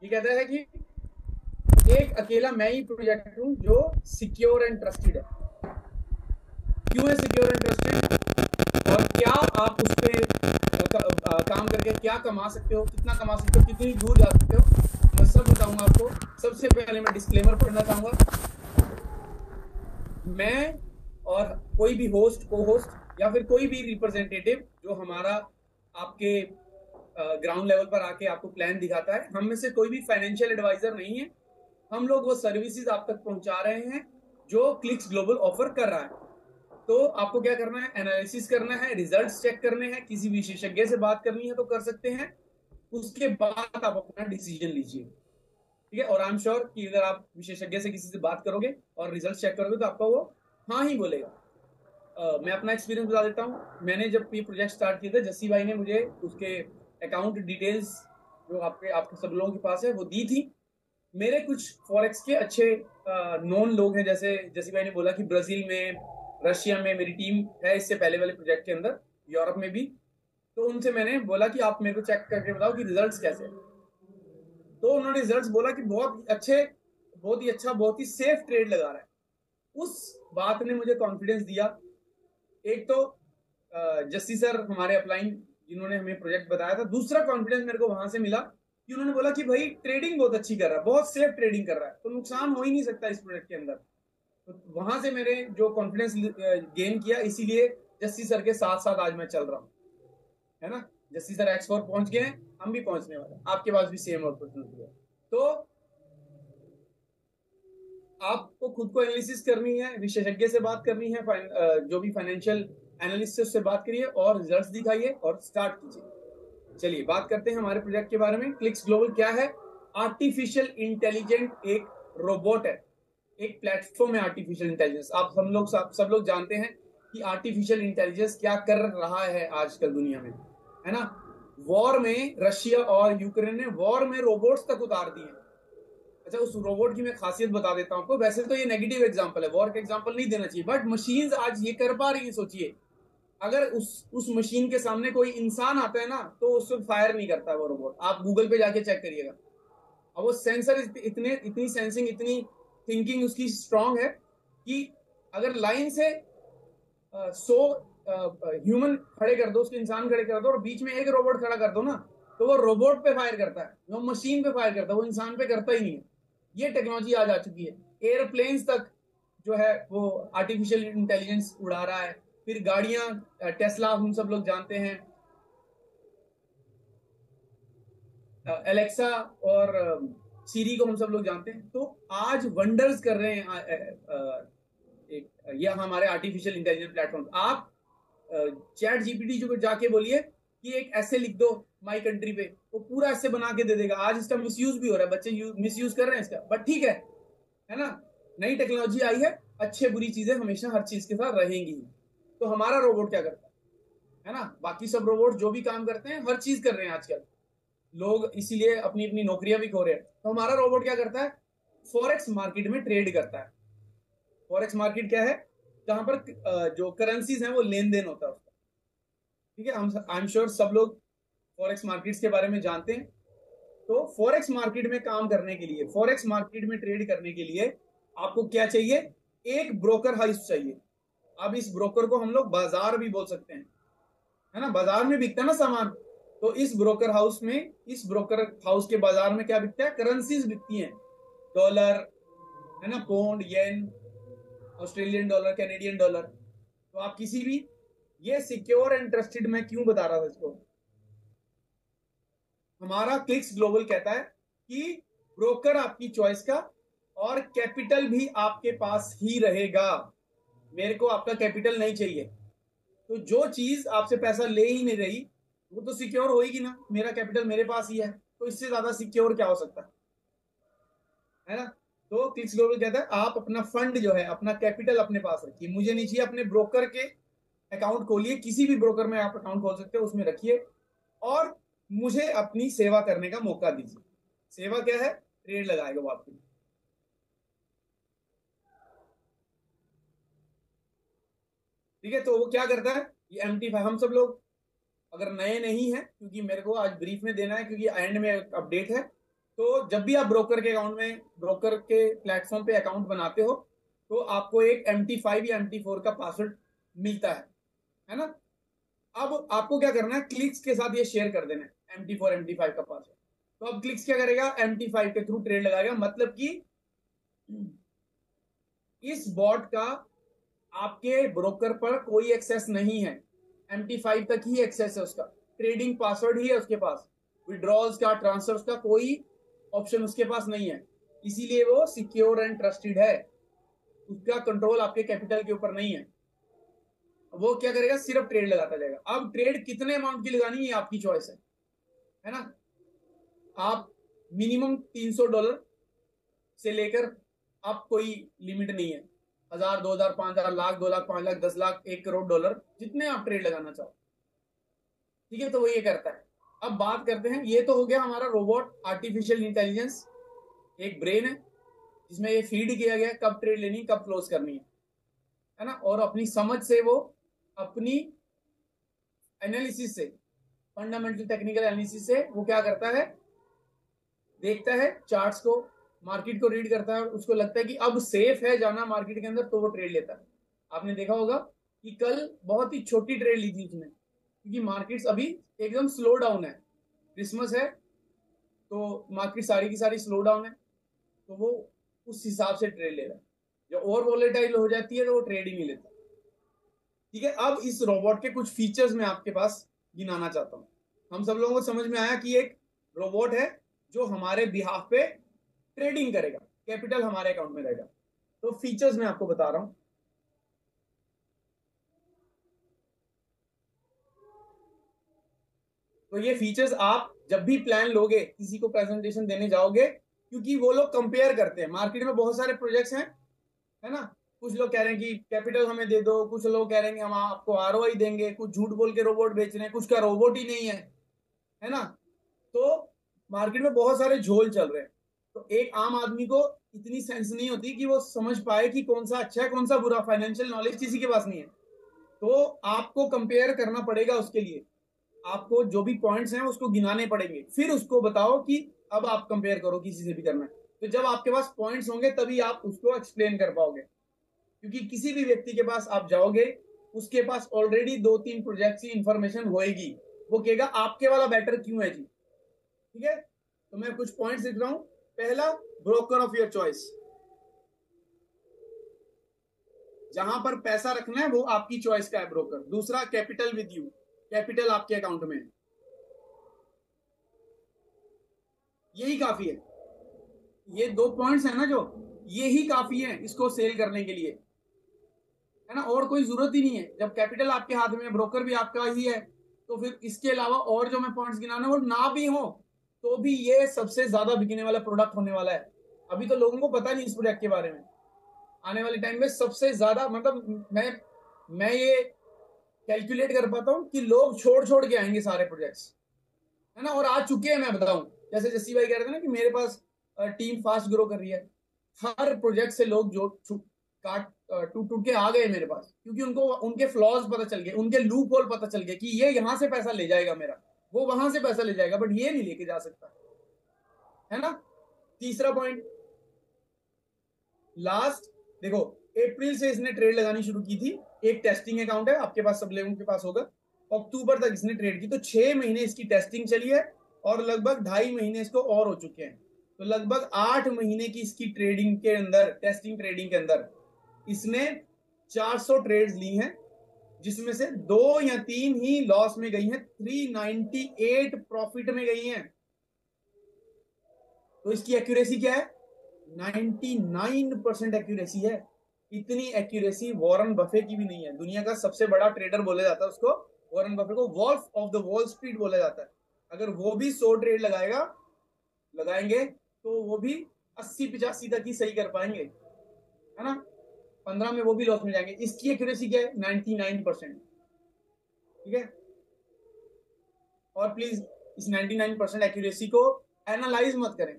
ये कहता है कि एक अकेला मैं ही प्रोजेक्ट हूं जो सिक्योर एंड ट्रस्टेड है। क्यों है सिक्योर एंड ट्रस्टेड, और क्या आप उस पे काम करके क्या कमा सकते हो, कितना कमा सकते हो, कितनी दूर जा सकते हो, मैं सब बताऊंगा आपको। सबसे पहले मैं डिस्क्लेमर पढ़ना चाहूंगा। मैं और कोई भी होस्ट, को होस्ट या फिर कोई भी रिप्रेजेंटेटिव जो हमारा आपके ग्राउंड लेवल पर आके आपको प्लान दिखाता है, हम में से कोई भी फाइनेंशियल एडवाइजर नहीं है। हम लोग वो सर्विसेज आप तक पहुंचा रहे हैं जो क्लिक्स ग्लोबल ऑफर कर रहा है। तो आपको क्या करना है, एनालिसिस करना है, रिजल्ट्स चेक करने हैं, किसी विशेषज्ञ से बात करनी है तो कर सकते हैं। उसके बाद आप अपना डिसीजन लीजिए। ठीक है, और आई एम श्योर कि अगर आप विशेषज्ञ से किसी से बात करोगे और रिजल्ट चेक करोगे तो आपका वो हाँ ही बोलेगा। मैं अपना एक्सपीरियंस बता देता हूँ। मैंने जब ये प्रोजेक्ट स्टार्ट किया था, जस्सी भाई ने मुझे उसके अकाउंट डिटेल्स जो आपके आपके सब लोगों के पास है वो दी थी। मेरे कुछ फॉरेक्स के अच्छे नोन लोग हैं, जैसे जस्सी भाई ने बोला कि ब्राजील में, रशिया में मेरी टीम है इससे पहले वाले प्रोजेक्ट के अंदर, यूरोप में भी। तो उनसे मैंने बोला कि आप मेरे को चेक करके बताओ कि रिजल्ट्स कैसे हैं। तो उन्होंने रिजल्ट्स बोला कि बहुत अच्छे, बहुत ही अच्छा, बहुत ही सेफ ट्रेड लगा रहा है। उस बात ने मुझे कॉन्फिडेंस दिया। एक तो जस्सी सर हमारे अपलाइन जिन्होंने हमें प्रोजेक्ट बताया था, दूसरा कॉन्फिडेंस मेरे को वहां से मिला कि उन्होंने बोला कि भाई ट्रेडिंग बहुत अच्छी कर रहा है, बहुत सेफ ट्रेडिंग कर रहा है, तो नुकसान हो ही नहीं सकता इस प्रोजेक्ट के अंदर। तो वहां से मैंने जो कॉन्फिडेंस गेन किया, इसीलिए जस्सी सर के साथ साथ आज मैं चल रहा हूँ, है ना। जस्सी सर एक्स4 पहुंच गए हैं, हम भी पहुंचने वाले हैं, आपके पास भी सेम अपॉर्चुनिटी है। तो आपको खुद को एनालिसिस करनी है, विशेषज्ञ से बात करनी है, जो भी फाइनेंशियल एनालिस्ट है उससे बात करिए और रिजल्ट्स दिखाइए और स्टार्ट कीजिए। चलिए बात करते हैं हमारे प्रोजेक्ट के बारे में। क्लिक्स ग्लोबल क्या है? आर्टिफिशियल इंटेलिजेंट एक रोबोट है, एक प्लेटफॉर्म है आर्टिफिशियल इंटेलिजेंस। आप सब लोग जानते हैं कि आर्टिफिशियल इंटेलिजेंस क्या कर रहा है आजकल दुनिया में, है ना। वॉर में रशिया और यूक्रेन ने वॉर में रोबोट्स तक उतार दिए। अच्छा, उस रोबोट की मैं खासियत बता देता हूँ आपको। वैसे तो ये नेगेटिव एग्जांपल है, वॉर का एग्जांपल नहीं देना चाहिए, बट मशीन्स आज ये कर पा रही है। सोचिए, अगर उस मशीन के सामने कोई इंसान आता है ना, तो उससे फायर नहीं करता वो रोबोट। आप गूगल पे जाके चेक करिएगा। अब वो सेंसर इतने, इतनी सेंसिंग, इतनी थिंकिंग उसकी स्ट्रांग है कि अगर लाइन से 100 ह्यूमन खड़े कर दो, उसके इंसान खड़े कर दो और बीच में एक रोबोट खड़ा कर दो ना, तो वो रोबोट पे फायर करता है, वो मशीन पे फायर करता है, वो इंसान पे करता ही नहीं है। ये टेक्नोलॉजी आज आ चुकी है। एयरप्लेन्स तक जो है वो आर्टिफिशियल इंटेलिजेंस उड़ा रहा है। फिर गाड़ियां, टेस्ला हम सब लोग जानते हैं, एलेक्सा और सीरी को हम सब लोग जानते हैं। तो आज वंडर्स कर रहे हैं एक ये हमारे आर्टिफिशियल इंटेलिजेंस प्लेटफॉर्म। आप चैट जीपीटी जो जाके बोलिए कि एक ऐसे लिख दो माई कंट्री पे, वो पूरा ऐसे बना के दे देगा। आज इसका मिसयूज भी हो रहा है, बच्चे मिसयूज कर रहे हैं इसका, बट ठीक है ना। नई टेक्नोलॉजी आई है, अच्छे बुरी चीजें हमेशा हर चीज के साथ रहेंगी। तो हमारा रोबोट क्या करता है ना, बाकी सब रोबोट जो भी काम करते हैं हर चीज कर रहे हैं आजकल लोग, इसीलिए अपनी अपनी नौकरियां भी खो रहे हैं। तो हमारा रोबोट क्या करता है? फॉरेक्स मार्केट में ट्रेड करता है। फॉरेक्स मार्केट क्या है? जहां पर जो करेंसीज हैं वो लेन देन होता है उसका। ठीक है, हम आई एम श्योर सब लोग फॉरेक्स मार्केट्स के बारे में जानते हैं। तो फॉरेक्स मार्केट में काम करने के लिए, फॉरेक्स मार्केट में ट्रेड करने के लिए आपको क्या चाहिए? एक ब्रोकर हाउस चाहिए। अब इस ब्रोकर को हम लोग बाजार भी बोल सकते हैं, है ना। बाजार में बिकता है ना सामान, तो इस ब्रोकर हाउस में, इस ब्रोकर हाउस के बाजार में क्या बिकता है? करेंसीज बिकती हैं। डॉलर, है ना, पौंड, येन, ऑस्ट्रेलियन डॉलर, कैनेडियन डॉलर। तो आप किसी भी, ये सिक्योर एंड ट्रस्टेड मैं क्यों बता रहा था इसको, हमारा क्लिक्स ग्लोबल कहता है कि ब्रोकर आपकी चॉइस का, और कैपिटल भी आपके पास ही रहेगा। मेरे को आपका कैपिटल नहीं चाहिए। तो जो चीज आपसे पैसा ले ही नहीं रही वो तो सिक्योर होएगी ना, मेरा कैपिटल मेरे पास ही है, तो इससे ज्यादा सिक्योर क्या हो सकता है ना। तो क्लिक्स ग्लोबल कहता है आप अपना फंड जो है, अपना कैपिटल अपने पास रखिए, मुझे नहीं चाहिए। अपने ब्रोकर के अकाउंट खोलिए, किसी भी ब्रोकर में आप अकाउंट खोल सकते हो, उसमें रखिए और मुझे अपनी सेवा करने का मौका दीजिए। सेवा क्या है? ट्रेड लगाएगा वो आपके लिए। ठीक है, तो वो क्या करता है? ये MT5 हम सब लोग अगर नए नहीं है, क्योंकि मेरे को आज ब्रीफ में देना है, क्योंकि एंड में अपडेट है। तो जब भी आप ब्रोकर के अकाउंट में, ब्रोकर के प्लेटफॉर्म पे अकाउंट बनाते हो, तो आपको एक MT5 या MT4 का पासवर्ड मिलता है ना। अब आपको क्या करना है, क्लिक्स के साथ ये शेयर कर देना है MT4 MT5 का पासवर्ड। तो अब क्लिक्स क्या करेगा, MT5 के थ्रू ट्रेड लगाएगा, मतलब कि इस बॉट का आपके ब्रोकर पर कोई एक्सेस नहीं है, MT5 तक ही एक्सेस है उसका, ट्रेडिंग पासवर्ड ही है उसके पास, विड्रॉल्स का, ट्रांसफर्स का कोई ऑप्शन उसके पास नहीं है, इसीलिए वो सिक्योर एंड ट्रस्टेड है। उसका कंट्रोल आपके कैपिटल के ऊपर नहीं है। वो क्या करेगा, सिर्फ ट्रेड लगाता जाएगा। अब ट्रेड कितने अमाउंट की लगानी है आपकी चॉइस है ना। आप मिनिमम $300 से लेकर, आप कोई लिमिट नहीं है, 1000, 2000, 5000, लाख, 2 लाख, 5 लाख, 10 लाख, $1 करोड़, जितने आप ट्रेड लगाना चाहो, ठीक है। तो वो ये करता है। अब बात करते हैं, ये तो हो गया हमारा रोबोट, आर्टिफिशियल इंटेलिजेंस, एक ब्रेन है जिसमें ये फीड किया गया कब ट्रेड लेनी, कब क्लोज करनी है ना। और अपनी समझ से वो, अपनी एनालिसिस से, फंडामेंटल टेक्निकल एनालिसिस से वो क्या करता है, देखता है चार्ट्स को, मार्केट को रीड करता है, और उसको लगता है कि अब सेफ है जाना मार्केट के अंदर, तो वो ट्रेड लेता है। आपने देखा होगा कि कल बहुत ही छोटी ट्रेड ली थी उसने, क्योंकि मार्केट्स अभी एकदम स्लो डाउन है, क्रिसमस है, तो मार्केट सारी की सारी स्लो डाउन है, तो वो उस हिसाब से ट्रेड ले रहा है। जब और वॉलेटाइल हो जाती है तो वो ट्रेड ही नहीं लेता, ठीक है। अब इस रोबोट के कुछ फीचर्स मैं आपके पास गिनाना चाहता हूँ। हम सब लोगों को समझ में आया कि एक रोबोट है जो हमारे बिहाफ पे ट्रेडिंग करेगा, कैपिटल हमारे अकाउंट में रहेगा। तो फीचर्स मैं आपको बता रहा हूं। तो ये फीचर्स आप जब भी प्लान लोगे, किसी को प्रेजेंटेशन देने जाओगे, क्योंकि वो लोग कंपेयर करते हैं, मार्केट में बहुत सारे प्रोजेक्ट्स हैं, है ना। कुछ लोग कह रहे हैं कि कैपिटल हमें दे दो, कुछ लोग कह रहे हैं कि हम आपको ROI देंगे, कुछ झूठ बोल के रोबोट बेच रहे हैं, कुछ का रोबोट ही नहीं है ना। तो मार्केट में बहुत सारे झोल चल रहे हैं। तो एक आम आदमी को इतनी सेंस नहीं होती कि वो समझ पाए कि कौन सा अच्छा है, कौन सा बुरा, फाइनेंशियल नॉलेज किसी के पास नहीं है। तो आपको कंपेयर करना पड़ेगा, उसके लिए आपको जो भी पॉइंट्स हैं उसको गिनाने पड़ेंगे, फिर उसको बताओ कि अब आप कंपेयर करो, किसी से भी करना है। तो जब आपके पास पॉइंट्स होंगे तभी आप उसको एक्सप्लेन कर पाओगे, क्योंकि किसी भी व्यक्ति के पास आप जाओगे, उसके पास ऑलरेडी 2-3 प्रोजेक्ट की इंफॉर्मेशन होएगी, वो कहेगा आपके वाला बेटर क्यों है जी, ठीक है। तो मैं कुछ पॉइंट्स लिख रहा हूं। पहला, ब्रोकर ऑफ योर चॉइस, जहां पर पैसा रखना है वो आपकी चॉइस का है ब्रोकर। दूसरा, कैपिटल विद यू, कैपिटल आपके अकाउंट में है, यही काफी है। ये 2 पॉइंट्स है ना जो, यही काफी है इसको सेल करने के लिए, है ना। और कोई जरूरत ही नहीं है, जब कैपिटल आपके हाथ में, ब्रोकर भी आपका ही है, तो फिर इसके अलावा और जो मैं पॉइंट्स गिनाने वो ना भी हो, तो भी ये सबसे ज्यादा बिकने वाला प्रोडक्ट होने वाला है। अभी तो लोगों को पता नहीं इस प्रोडक्ट के बारे में, आने वाले टाइम में सबसे ज्यादा, मतलब मैं ये कैलकुलेट कर पाता हूँ कि लोग छोड़ छोड़ के आएंगे सारे प्रोजेक्ट्स, है ना। और आ चुके हैं, मैं बताऊं, जैसे जस्सी भाई कह रहे थे ना कि मेरे पास टीम फास्ट ग्रो कर रही है, हर प्रोजेक्ट से लोग जो काट टूट टूट के आ गए मेरे पास, क्योंकि उनको उनके फ्लॉज पता चल गए, उनके लूप होल पता चल गए कि ये यहां से पैसा ले जाएगा मेरा, वो वहां से पैसा ले जाएगा, बट ये नहीं लेके जा सकता, है ना। तीसरा पॉइंट, लास्ट, देखो, अप्रैल से इसने ट्रेड लगानी शुरू की थी, एक टेस्टिंग अकाउंट है आपके पास, सब लोगों के पास होगा। अक्टूबर तक इसने ट्रेड की, तो 6 महीने इसकी टेस्टिंग चली है, और लगभग 2.5 महीने इसको और हो चुके हैं। तो लगभग 8 महीने की इसकी ट्रेडिंग के अंदर, टेस्टिंग ट्रेडिंग के अंदर इसने 400 ट्रेड्स ली हैं, जिसमें से 2 या 3 ही लॉस में गई हैं, 398 प्रॉफिट में गई हैं। तो इसकी एक्यूरेसी क्या है, 99% एक्यूरेसी है। इतनी एक्यूरेसी वॉरेन बफे की भी नहीं है। दुनिया का सबसे बड़ा ट्रेडर बोला जाता है उसको, वॉरेन बफे को Wolf of the Wall Street बोला जाता है। अगर वो भी 100 ट्रेड लगाएंगे तो वो भी 80-85 तक ही सही कर पाएंगे, है ना। 15 में वो भी लॉस में जाएंगे। इसकी एक्यूरेसी क्या है, 99%, ठीक है। और प्लीज इस 99% एक्यूरेसी को एनालाइज मत करें।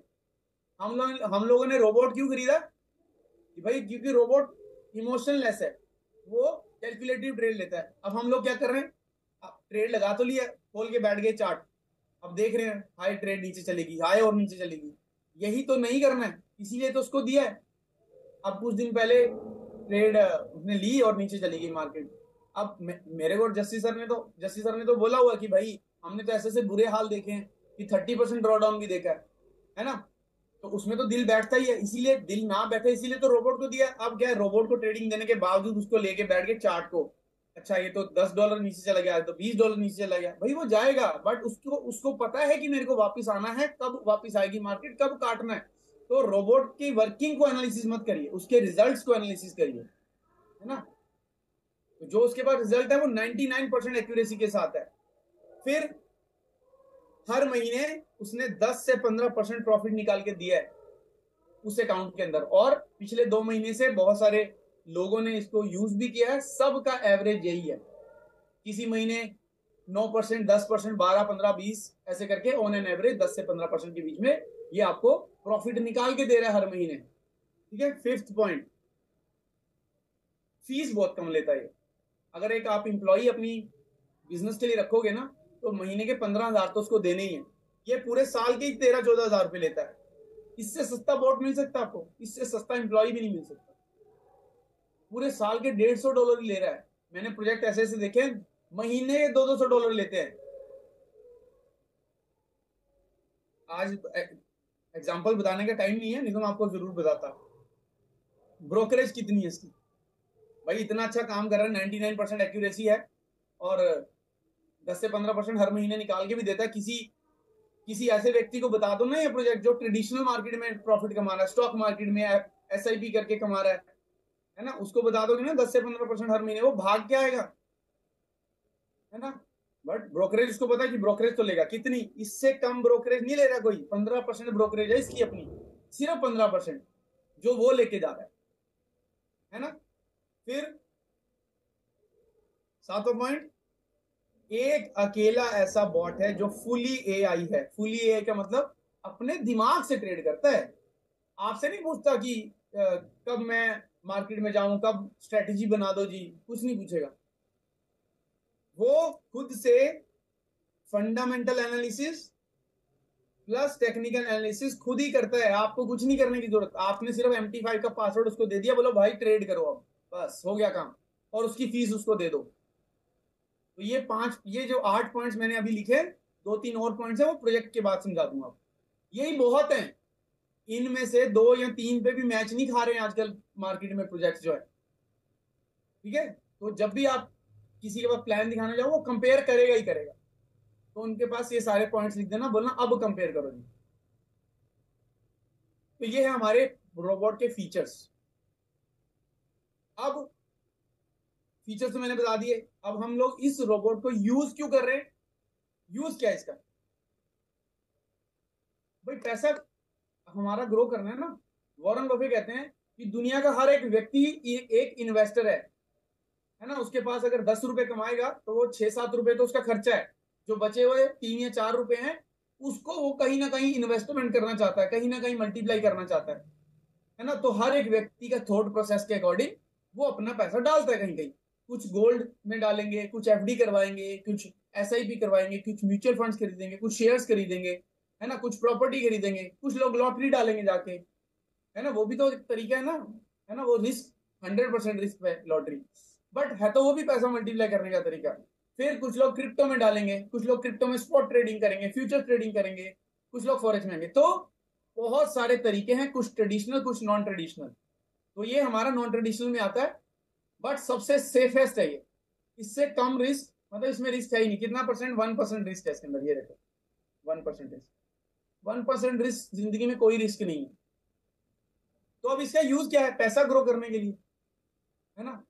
हम लोगों ने रोबोट क्यों खरीदा, कि भाई क्योंकि रोबोट इमोशनलेस है, वो कैलकुलेटिव ट्रेड लेता है। अब हम लोग क्या कर रहे हैं, ट्रेड लगा तो लिया, खोल के बैठ गए चार्ट, अब देख रहे हैं हाई ट्रेड नीचे चलेगी, हाई और नीचे चलेगी, यही तो नहीं करना है, इसीलिए तो उसको दिया है। अब कुछ दिन पहले ट्रेड उसने ली और नीचे चली गई मार्केट। अब मेरे को जस्सी सर ने तो बोला हुआ कि भाई हमने तो ऐसे ऐसे बुरे हाल देखे हैं कि 30% ड्रॉडाउन भी देखा है ना। तो उसमें तो दिल बैठता ही है, इसीलिए दिल ना बैठे इसीलिए तो रोबोट को दिया। अब क्या है, रोबोट को ट्रेडिंग देने के बावजूद उसको लेके बैठ के चार्ट को, अच्छा ये तो $10 नीचे चला गया, तो $20 नीचे चला गया, भाई वो जाएगा, बट उसको उसको पता है कि मेरे को वापस आना है, कब वापस आएगी मार्केट, कब काटना है। तो रोबोट की वर्किंग को एनालिसिस मत करिए, उसके रिजल्ट्स को एनालिसिस करिए, है ना। तो जो उसके पास रिजल्ट है वो 99% एक्यूरेसी के साथ है। फिर हर महीने उसने 10 से 15% प्रॉफिट निकाल के दिया है उस अकाउंट के अंदर, और पिछले 2 महीने से बहुत सारे लोगों ने इसको यूज भी किया है, सबका एवरेज यही है। किसी महीने 9%, 10%, 12, 15, 20 ऐसे करके ऑन एन एवरेज 10 से 15% के बीच में ये आपको प्रॉफिट निकाल के दे रहा है हर महीने। ठीक है। फिफ्थ पॉइंट, फीस बहुत कम लेता है। अगर एक आप इंप्लॉई अपनी बिजनेस के लिए रखोगे ना, तो महीने के 15,000 तो उसको देने ही है। ये पूरे साल के ही 13-14 हजार रुपए लेता है। इससे सस्ता बॉट मिल सकता है आपको, इससे सस्ता इंप्लॉई भी नहीं मिल सकता। पूरे साल के $150 ही ले रहा है। मैंने प्रोजेक्ट ऐसे ऐसे देखे, महीने के $200 लेते हैं। आज एग्जाम्पल बताने का टाइम नहीं है, नहीं तो मैं आपको जरूर बताता। ब्रोकरेज कितनी है इसकी, भाई इतना अच्छा काम कर रहा है, 99% एक्यूरेसी है, और 10 से 15% हर महीने निकाल के भी देता है। किसी किसी ऐसे व्यक्ति को बता दो ना ये प्रोजेक्ट जो ट्रेडिशनल मार्केट में प्रॉफिट कमा रहा है, स्टॉक मार्केट में SIP करके कमा रहा है ना, उसको बता दोगे ना 10 से 15% हर महीने, वो भाग के आएगा, है ना। बट ब्रोकरेज उसको पता है कि ब्रोकरेज तो लेगा कितनी, इससे कम ब्रोकरेज नहीं ले रहा कोई। 15% ब्रोकरेज है इसकी अपनी, सिर्फ 15% जो वो लेके जा रहा है ना। फिर सातवां पॉइंट, एक अकेला ऐसा बॉट है जो फुली AI है। फुली AI का मतलब अपने दिमाग से ट्रेड करता है, आपसे नहीं पूछता कि कब मैं मार्केट में जाऊं, कब स्ट्रेटेजी बना दो जी, कुछ नहीं पूछेगा। वो खुद से fundamental analysis plus technical analysis खुद ही करता है, आपको कुछ नहीं करने की जरूरत। आपने सिर्फ MT5 का पासवर्ड उसको दे दिया, बोलो भाई ट्रेड करो, अब बस हो गया काम, और उसकी फीस उसको दे दो। तो ये जो 8 पॉइंट्स मैंने अभी लिखे, 2-3 और पॉइंट्स है वो प्रोजेक्ट के बाद समझा दूंगा आपको। यही बहुत है, इनमें से 2 या 3 पे भी मैच नहीं खा रहे हैं आजकल मार्केट में प्रोजेक्ट जो है। ठीक है। तो जब भी आप किसी के पास प्लान दिखाने जाओ, वो कंपेयर करेगा ही करेगा, तो उनके पास ये सारे पॉइंट्स लिख देना, बोलना अब कंपेयर करो जी। तो ये है हमारे रोबोट के फीचर्स। अब फीचर्स तो मैंने बता दिए, अब हम लोग इस रोबोट को यूज क्यों कर रहे हैं, यूज क्या है इसका। भाई पैसा हमारा ग्रो करना है ना। वॉरेन बफे कहते हैं कि दुनिया का हर एक व्यक्ति एक इन्वेस्टर है ना। उसके पास अगर 10 रुपए कमाएगा तो वो 6-7 रुपए तो उसका खर्चा है, जो बचे हुए 3 या 4 रुपए हैं उसको वो कहीं ना कहीं इन्वेस्टमेंट करना चाहता है, कहीं ना कहीं मल्टीप्लाई करना चाहता है ना। तो हर एक व्यक्ति का थॉट प्रोसेस के अकॉर्डिंग वो अपना पैसा डालता है कहीं कहीं। कुछ गोल्ड में डालेंगे, कुछ FD करवाएंगे, कुछ SIP करवाएंगे, कुछ म्यूचुअल फंड्स खरीदेंगे, कुछ शेयर्स खरीदेंगे, है ना, कुछ प्रॉपर्टी खरीदेंगे, कुछ लोग लॉटरी डालेंगे जाके, है ना, वो भी तो एक तरीका है ना। वो रिस्क 100% रिस्क है लॉटरी, बट है तो वो भी पैसा मल्टीप्लाई करने का तरीका। फिर कुछ लोग क्रिप्टो में डालेंगे, कुछ लोग क्रिप्टो में स्पॉट ट्रेडिंग करेंगे, फ्यूचर ट्रेडिंग करेंगे, कुछ लोग फॉरेक्स में आएंगे। तो बहुत सारे तरीके हैं, कुछ ट्रेडिशनल कुछ नॉन ट्रेडिशनल। तो ये हमारा नॉन ट्रेडिशनल में आता है, बट सबसे सेफेस्ट है ये। इससे कम रिस्क, मतलब इसमें रिस्क है ही नहीं। कितना परसेंट, 1% रिस्क है इसके अंदर, ये देखो 1% रिस्क। 1% रिस्क, जिंदगी में कोई रिस्क नहीं है। तो अब इसका यूज क्या है, पैसा ग्रो करने के लिए, है ना।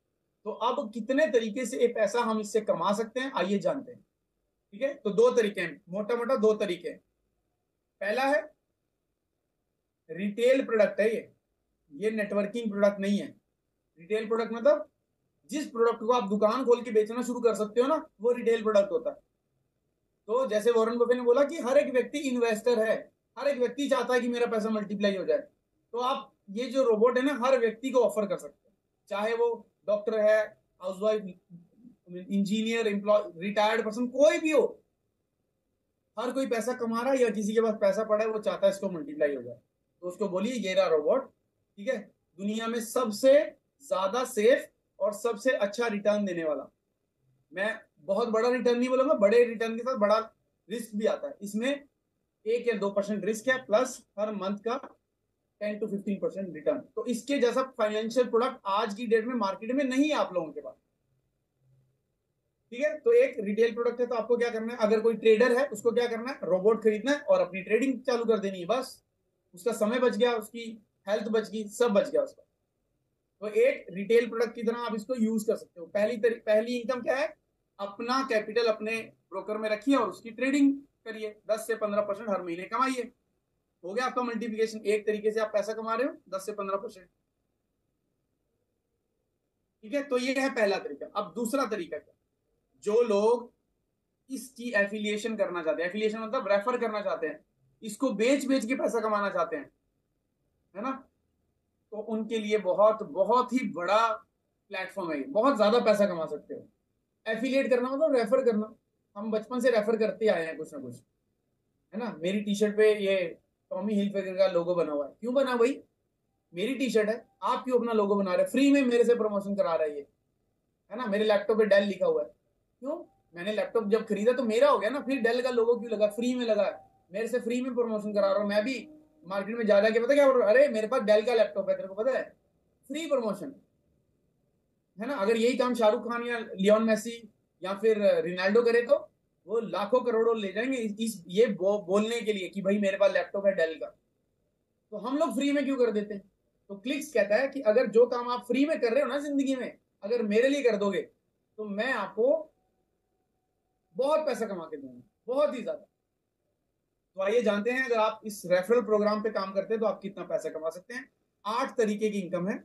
तो अब कितने तरीके से ये पैसा हम इससे कमा सकते हैं, आइए जानते हैं। ठीक है। तो दो तरीके हैं, मोटा मोटा दो तरीके हैं। पहला है रिटेल प्रोडक्ट है ये नेटवर्किंग प्रोडक्ट नहीं है। रिटेल प्रोडक्ट मतलब जिस प्रोडक्ट को आप दुकान खोल के बेचना शुरू कर सकते हो ना, वो रिटेल प्रोडक्ट होता है। तो जैसे वॉरेन बफे ने बोला कि हर एक व्यक्ति इन्वेस्टर है, हर एक व्यक्ति चाहता है कि मेरा पैसा मल्टीप्लाई हो जाए। तो आप ये जो रोबोट है ना, हर व्यक्ति को ऑफर कर सकते हैं, चाहे वो डॉक्टर है, housewife, engineer, employ, retired person, कोई भी हो। हर कोई पैसा कमा रहा है या किसी के पास पैसा पड़ा है, वो चाहता है इसको मल्टीप्लाई हो जाए। तो उसको बोलिए ये रहा रोबोट, ठीक है, दुनिया में सबसे ज्यादा सेफ और सबसे अच्छा रिटर्न देने वाला। मैं बहुत बड़ा रिटर्न नहीं बोलूंगा, बड़े रिटर्न के साथ बड़ा रिस्क भी आता है इसमें। 1 या 2% रिस्क है, प्लस हर मंथ का 10 to 15% रिटर्न। तो इसके जैसा फाइनेंशियल प्रोडक्ट आज की डेट में मार्केट में नहीं है आप लोगों के पास, ठीक है। तो एक रिटेल प्रोडक्ट है, तो आपको क्या करना है, अगर कोई ट्रेडर है उसको क्या करना है, रोबोट खरीदना है और अपनी ट्रेडिंग चालू कर देनी है, बस। उसका समय बच गया, उसकी हेल्थ बच गई, सब बच गया उसका। तो एक रिटेल प्रोडक्ट की तरह आप इसको यूज कर सकते हो। पहली इनकम क्या है, अपना कैपिटल अपने ब्रोकर में रखिए और उसकी ट्रेडिंग करिए, 10 से 15% हर महीने कमाइए। हो गया आपका मल्टीप्लिकेशन, एक तरीके से आप पैसा कमा रहे हो 10 से 15%, ठीक है। तो ये है पहला तरीका। अब दूसरा तरीका क्या, जो लोग इसकी एफिलिएशन करना चाहते हैं, एफिलिएशन मतलब रेफर करना चाहते हैं, इसको बेच बेच के पैसा कमाना चाहते हैं, है ना, तो उनके लिए बहुत बहुत ही बड़ा प्लेटफॉर्म है, बहुत ज्यादा पैसा कमा सकते हो। एफिलिएट करना मतलब रेफर करना। हम बचपन से रेफर करते आए हैं कुछ ना कुछ, है ना। मेरी टी शर्ट पे ये टॉमी हिलफिगर का लोगो बना हुआ है, क्यों बना भाई, मेरी टी शर्ट है, आप क्यों अपना लोगो बना रहे हैं, फ्री में मेरे से प्रमोशन करा रहा है ये, है ना। मेरे लैपटॉप पे डेल लिखा हुआ है, क्यों, मैंने लैपटॉप जब खरीदा तो मेरा हो गया ना, फिर डेल का लोगो क्यों लगा, फ्री में लगा है, मेरे से फ्री में प्रमोशन करा रहा हूँ। मैं भी मार्केट में जा के पता क्या बोल रहा हूँ, अरे मेरे पास डेल का लैपटॉप है, तेरे को पता है, फ्री प्रमोशन, है ना। अगर यही काम शाहरुख खान या लियोन मेसी या फिर रिनाल्डो करे तो वो लाखों करोड़ों ले जाएंगे ये बोलने के लिए कि भाई मेरे पास लैपटॉप है डेल का। तो हम लोग फ्री में क्यों कर देते हैं। तो क्लिक्स कहता है कि अगर जो काम आप फ्री में कर रहे हो ना जिंदगी में, अगर मेरे लिए कर दोगे तो मैं आपको बहुत पैसा कमा के दूंगा, बहुत ही ज्यादा। तो आइए जानते हैं, अगर आप इस रेफरल प्रोग्राम पे काम करते हैं तो आप कितना पैसा कमा सकते हैं। 8 तरीके की इनकम है,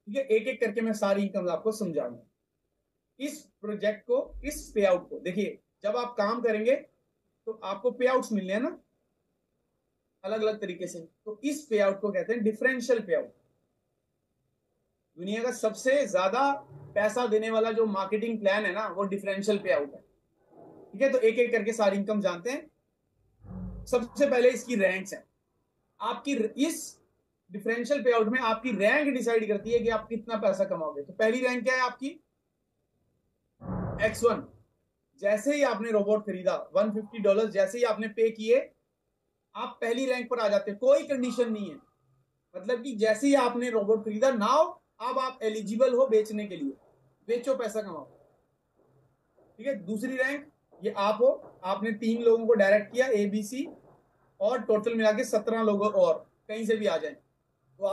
ठीक है। एक एक करके मैं सारी इनकम आपको समझाऊंगा। इस प्रोजेक्ट को, इस पे आउट को देखिए, जब आप काम करेंगे तो आपको पे आउट्स मिलने हैं ना, अलग अलग तरीके से। तो इस पे आउट को कहते हैं डिफरेंशियल पे आउट। दुनिया का सबसे ज्यादा पैसा देने वाला जो मार्केटिंग प्लान है ना, वो डिफरेंशियल पे आउट है, ठीक है। तो एक एक करके सारी इनकम जानते हैं। सबसे पहले इसकी रैंक्स हैं। आपकी इस डिफरेंशियल पे आउट में आपकी रैंक डिसाइड करती है कि आप कितना पैसा कमाओगे। तो पहली रैंक क्या है आपकी, X1। जैसे ही आपने रोबोट खरीदा, $150 जैसे ही आपने पे किए, आप पहली रैंक पर आ जाते हैं, कोई कंडीशन नहीं है। मतलब कि जैसे ही आपने रोबोट खरीदा, नाउ अब आप एलिजिबल हो बेचने के लिए, बेचो पैसा कमाओ, ठीक है। दूसरी रैंक, ये आप हो, आपने 3 लोगों को डायरेक्ट किया, ABC, और टोटल मिला के 17 लोग और कहीं से भी आ जाए तो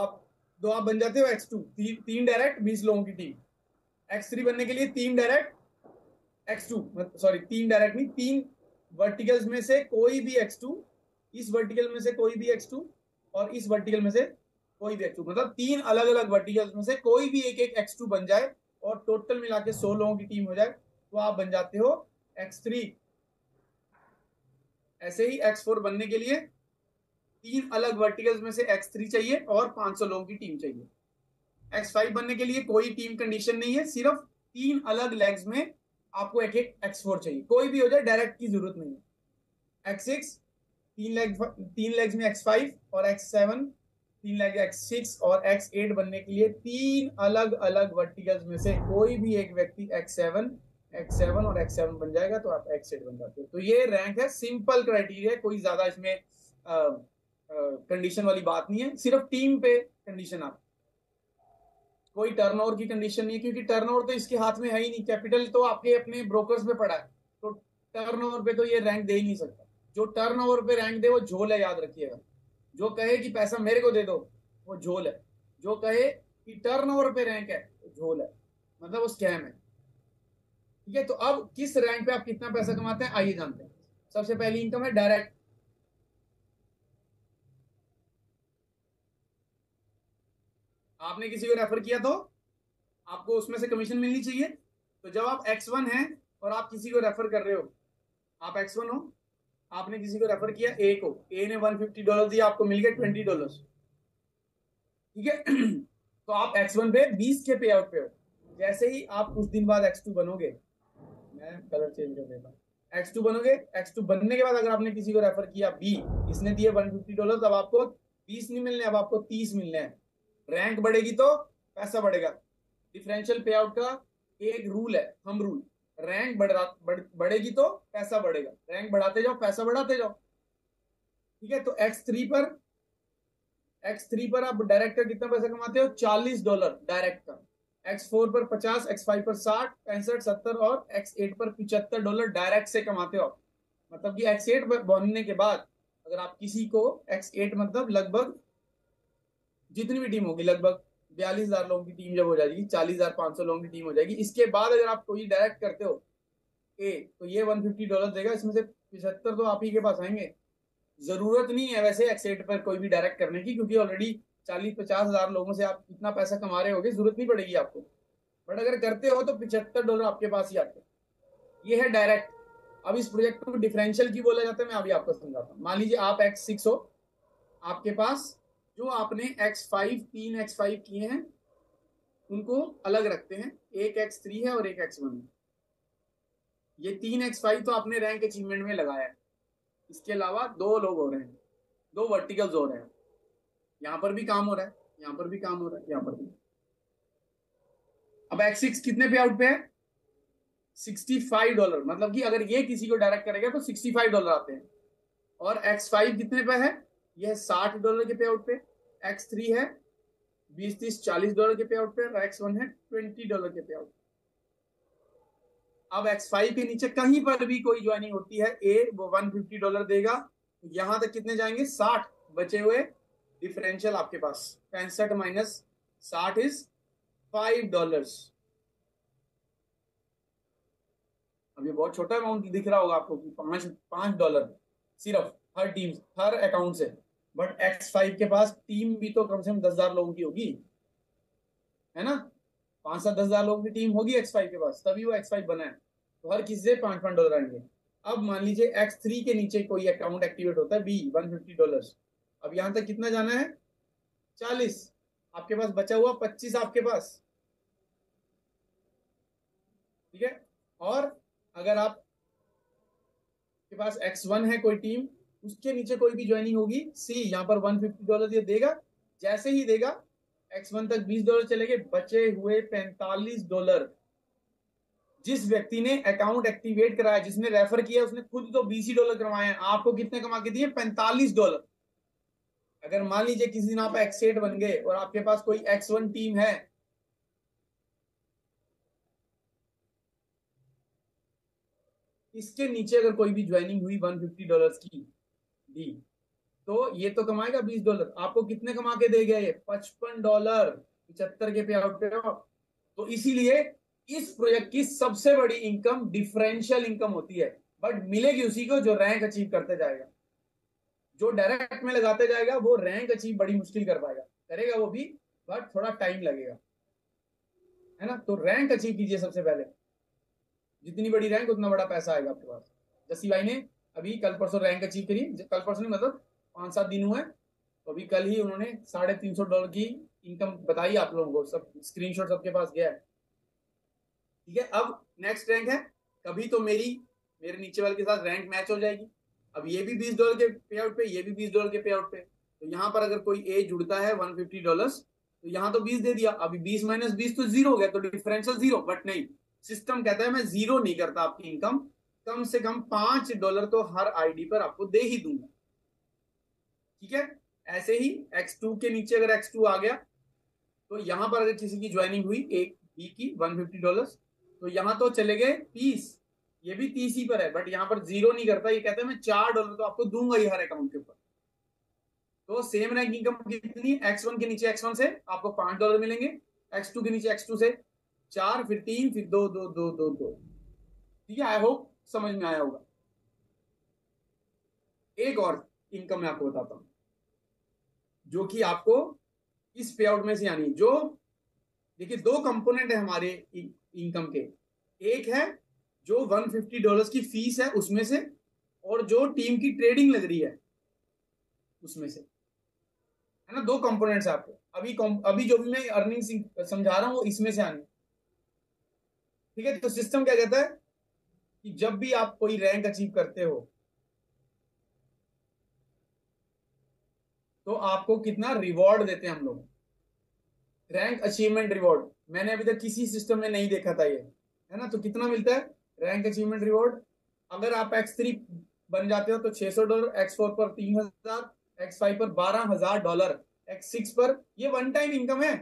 आप बन जाते हो X2। तीन डायरेक्ट 20 लोगों की टीम। X3 बनने के लिए 3 डायरेक्ट, X2 सॉरी 3 डायरेक्ट नहीं, 3 वर्टिकल्स में से कोई भी X2, इस वर्टिकल में से कोई भी X2, और इस वर्टिकल में से कोई भी X2, मतलब 3 अलग अलग वर्टिकल्स में से कोई भी एक एक X2 बन जाए और टोटल मिला के 100 लोगों की टीम हो जाए, तो आप बन जाते हो X3। ऐसे ही X4 बनने के लिए 3 अलग वर्टिकल्स में से X3 चाहिए और 500 लोगों की टीम चाहिए। X5 बनने के लिए कोई टीम कंडीशन नहीं है, सिर्फ 3 अलग लेग्स में आपको एक एक X4 चाहिए, कोई भी हो जाए, डायरेक्ट की जरूरत नहीं है। X6 3 लेग्स में X5 और X7 3 लेग X6 और X8 बनने के लिए 3 अलग अलग वर्टिकल्स में से कोई भी एक व्यक्ति X7 और X7 बन जाएगा, तो आप X8 बन जाते हो। तो ये रैंक है, सिंपल क्राइटेरिया, कोई ज्यादा इसमें कंडीशन वाली बात नहीं है, सिर्फ टीम पे कंडीशन। आप कोई टर्नओवर की कंडीशन नहीं है, क्योंकि टर्नओवर तो इसके हाथ में है ही नहीं, कैपिटल तो आपके अपने ब्रोकर्स पे पड़ा है, तो टर्नओवर पे तो ये रैंक दे ही नहीं सकता। जो टर्नओवर पे रैंक दे वो झोल है, याद रखिएगा। जो कहे कि पैसा मेरे को दे दो, वो झोल है। जो कहे कि टर्नओवर पे रैंक है, वो झोल है, मतलब वो स्कैम है, ठीक है। तो अब किस रैंक पे आप कितना पैसा कमाते हैं, आइए जानते हैं। सबसे पहली इनकम है डायरेक्ट। आपने किसी को रेफर किया तो आपको उसमें से कमीशन मिलनी चाहिए। तो जब आप X1 हैं और आप किसी को रेफर कर रहे हो, आप X1 हो, आपने किसी को रेफर किया, ए को, ए ने $150 दिया, आपको मिल गए $20, ठीक है। तो आप X1 पे 20 के पे आउट पे हो। जैसे ही आप कुछ दिन बाद X2 बनोगे, मैं कलर चेंज कर देता हूँ, X2 बनोगे, X2 बनने के बाद अगर आपने किसी को रेफर किया बी, इसने दिए $150, तब आपको 20 नहीं मिलने, अब आपको 30 मिलने हैं। रैंक बढ़ेगी तो पैसा बढ़ेगा। डिफरेंशियल पे आउट का एक रूल है, हम रूल, रैंक बढ़ेगी तो पैसा बढ़ेगा, रैंक बढ़ाते जाओ पैसा बढ़ाते जाओ। ठीक है, तो X3 पर आप डायरेक्ट का कितना पैसा कमाते हो, $40 डायरेक्ट का। X4 पर 50, X5 पर 60, 65, 70 और X8 पर $75 डायरेक्ट से कमाते हो। मतलब कि X8 बनने के बाद अगर आप किसी को X8 मतलब लगभग जितनी भी टीम होगी, लगभग 42,000 लोगों की टीम जब हो जाएगी, 40,500 लोगों की टीम हो जाएगी, इसके बाद अगर आप कोई डायरेक्ट करते हो ए, तो ये $150 देगा, इसमें से 75 तो आप ही के पास आएंगे। जरूरत नहीं है वैसे X8 पर कोई भी डायरेक्ट करने की, क्योंकि ऑलरेडी 40-50 हजार लोगों से आप इतना पैसा कमा रहे होगे, जरूरत नहीं पड़ेगी आपको। बट अगर करते हो तो $75 आपके पास ही आते हैं। ये है डायरेक्ट। अब इस प्रोजेक्ट को डिफरेंशियल की बोला जाता है, मैं अभी आपको समझाता हूँ। मान लीजिए आप X6 हो, आपके पास जो आपने X5 3 X5 किए हैं उनको अलग रखते हैं, एक X3 है और एक X1 है। ये 3 X5 तो आपने रैंक अचीवमेंट में लगाया है, इसके अलावा दो लोग हो रहे हैं, दो वर्टिकल्स हो रहे हैं। यहां पर भी काम हो रहा है, यहां पर भी काम हो रहा है, यहां पर भी। अब X6 कितने पे आउट पे है, $65। मतलब कि अगर ये किसी को डायरेक्ट करेगा तो $65 आते हैं। और X5 कितने पे है, यह $60 के पे आउट पे। X3 है 20-30-$40 के पे आउट पे, और X1 है $20 के पे आउट। अब X5 के नीचे कहीं पर भी कोई ज्वाइनिंग होती है ए, वो $150 देगा। यहां तक कितने जाएंगे, 60 बचे हुए। डिफरेंशियल आपके पास 65 माइनस 60 इज $5। अब ये बहुत छोटा अमाउंट दिख रहा होगा आपको कि $5 सिर्फ हर टीम, हर अकाउंट से। बट X5 के पास टीम भी तो कम से कम 10,000 लोगों की होगी, है ना। 5-7-10,000 लोगों की टीम होगी X5 के पास, तभी वो X5 बना है। तो हर किसी से $5 आएंगे। अब मान लीजिए X3 के नीचे कोई अकाउंट एक्टिवेट होता है बी, $150। अब यहां तक कितना जाना है, 40। आपके पास बचा हुआ 25 आपके पास। ठीक है, और अगर आप के पास X1 है कोई टीम, उसके नीचे कोई भी ज्वाइनिंग होगी सी, यहाँ पर $150 ये देगा। जैसे ही देगा X1 तक $20 चले गए, बचे हुए $45। जिस व्यक्ति ने अकाउंट एक्टिवेट कराया, जिसने रेफर किया, उसने खुद तो $20 कमाए हैं, आपको कितने कमा के दिए, $45। अगर मान लीजिए किसी दिन आप X8 बन गए और आपके पास कोई X1 टीम है, इसके नीचे अगर कोई भी ज्वाइनिंग हुई $150 की दी, तो ये तो कमाएगा $20। आपको कितने कमा के दे गया, ये $55, 75 के पे आउट पे हो। तो इसीलिए इस प्रोजेक्ट की सबसे बड़ी इनकम डिफरेंशियल इनकम होती है, बट मिलेगी उसी को जो रैंक अचीव करते जाएगा। जो डायरेक्ट में लगाते जाएगा वो रैंक अचीव बड़ी मुश्किल कर पाएगा, करेगा वो भी, बट थोड़ा टाइम लगेगा, है ना। तो रैंक अचीव कीजिए सबसे पहले, जितनी बड़ी रैंक उतना बड़ा पैसा आएगा आपके पास। जसी भाई ने अभी कल परसों रैंक अचीव करी, कल परसों नहीं मतलब 5-7 दिन हुए, तो अभी कल ही उन्होंने $350 की इनकम बताई आप लोगों को, सब स्क्रीनशॉट सबके पास गया है। ठीक है, अब नेक्स्ट रैंक है, कभी तो मेरे नीचे वाले के साथ रैंक मैच हो जाएगी। अब ये भी $20 के पे आउट पे, ये भी $20 के पे आउट पे। तो यहाँ पर अगर कोई ए जुड़ता है $150, तो यहाँ तो 20 दे दिया, अभी 20 माइनस 20 तो 0 हो गया, तो डिफरेंशियल 0। बट नहीं, सिस्टम कहता है मैं 0 नहीं करता आपकी इनकम, कम से कम $5 तो हर आईडी पर आपको दे ही दूंगा। ठीक है, ऐसे ही X2 के नीचे अगर X2 आ गया, तो यहां पर अगर किसी की ज्वाइनिंग हुई एक बी की $150, तो यहां तो चले गए 30, ये भी 30 ही पर है, बट यहां पर 0 नहीं करता, ये कहता है मैं $4 तो आपको दूंगा ही हर अकाउंट के ऊपर। तो सेम रैंक इनकम कितनी, X1 के नीचे X1 से आपको $5 मिलेंगे, X2 के नीचे X2 से 4, फिर 3, फिर 2 2 2 2 2। ठीक है, आई होप समझ में आया होगा। एक और इनकम मैं आपको बताता हूं, जो कि आपको इस पे आउट में से आनी, जो देखिए दो कंपोनेंट है हमारे इनकम के। एक है जो $150 की फीस है उसमें से, और जो टीम की ट्रेडिंग लग रही है उसमें से, है ना। दो कंपोनेंट्स है आपको, अभी जो भी मैं अर्निंग समझा रहा हूं वो इसमें से आनी। ठीक है, तो सिस्टम क्या कहता है, कि जब भी आप कोई रैंक अचीव करते हो तो आपको कितना रिवॉर्ड देते हैं हम लोग, रैंक अचीवमेंट रिवॉर्ड। मैंने अभी तक किसी सिस्टम में नहीं देखा था ये, है ना। तो कितना मिलता है रैंक अचीवमेंट रिवॉर्ड? अगर आप X3 बन जाते हो तो $600, X4 पर 3000, X5 पर $12,000, X6 पर, ये वन टाइम इनकम है।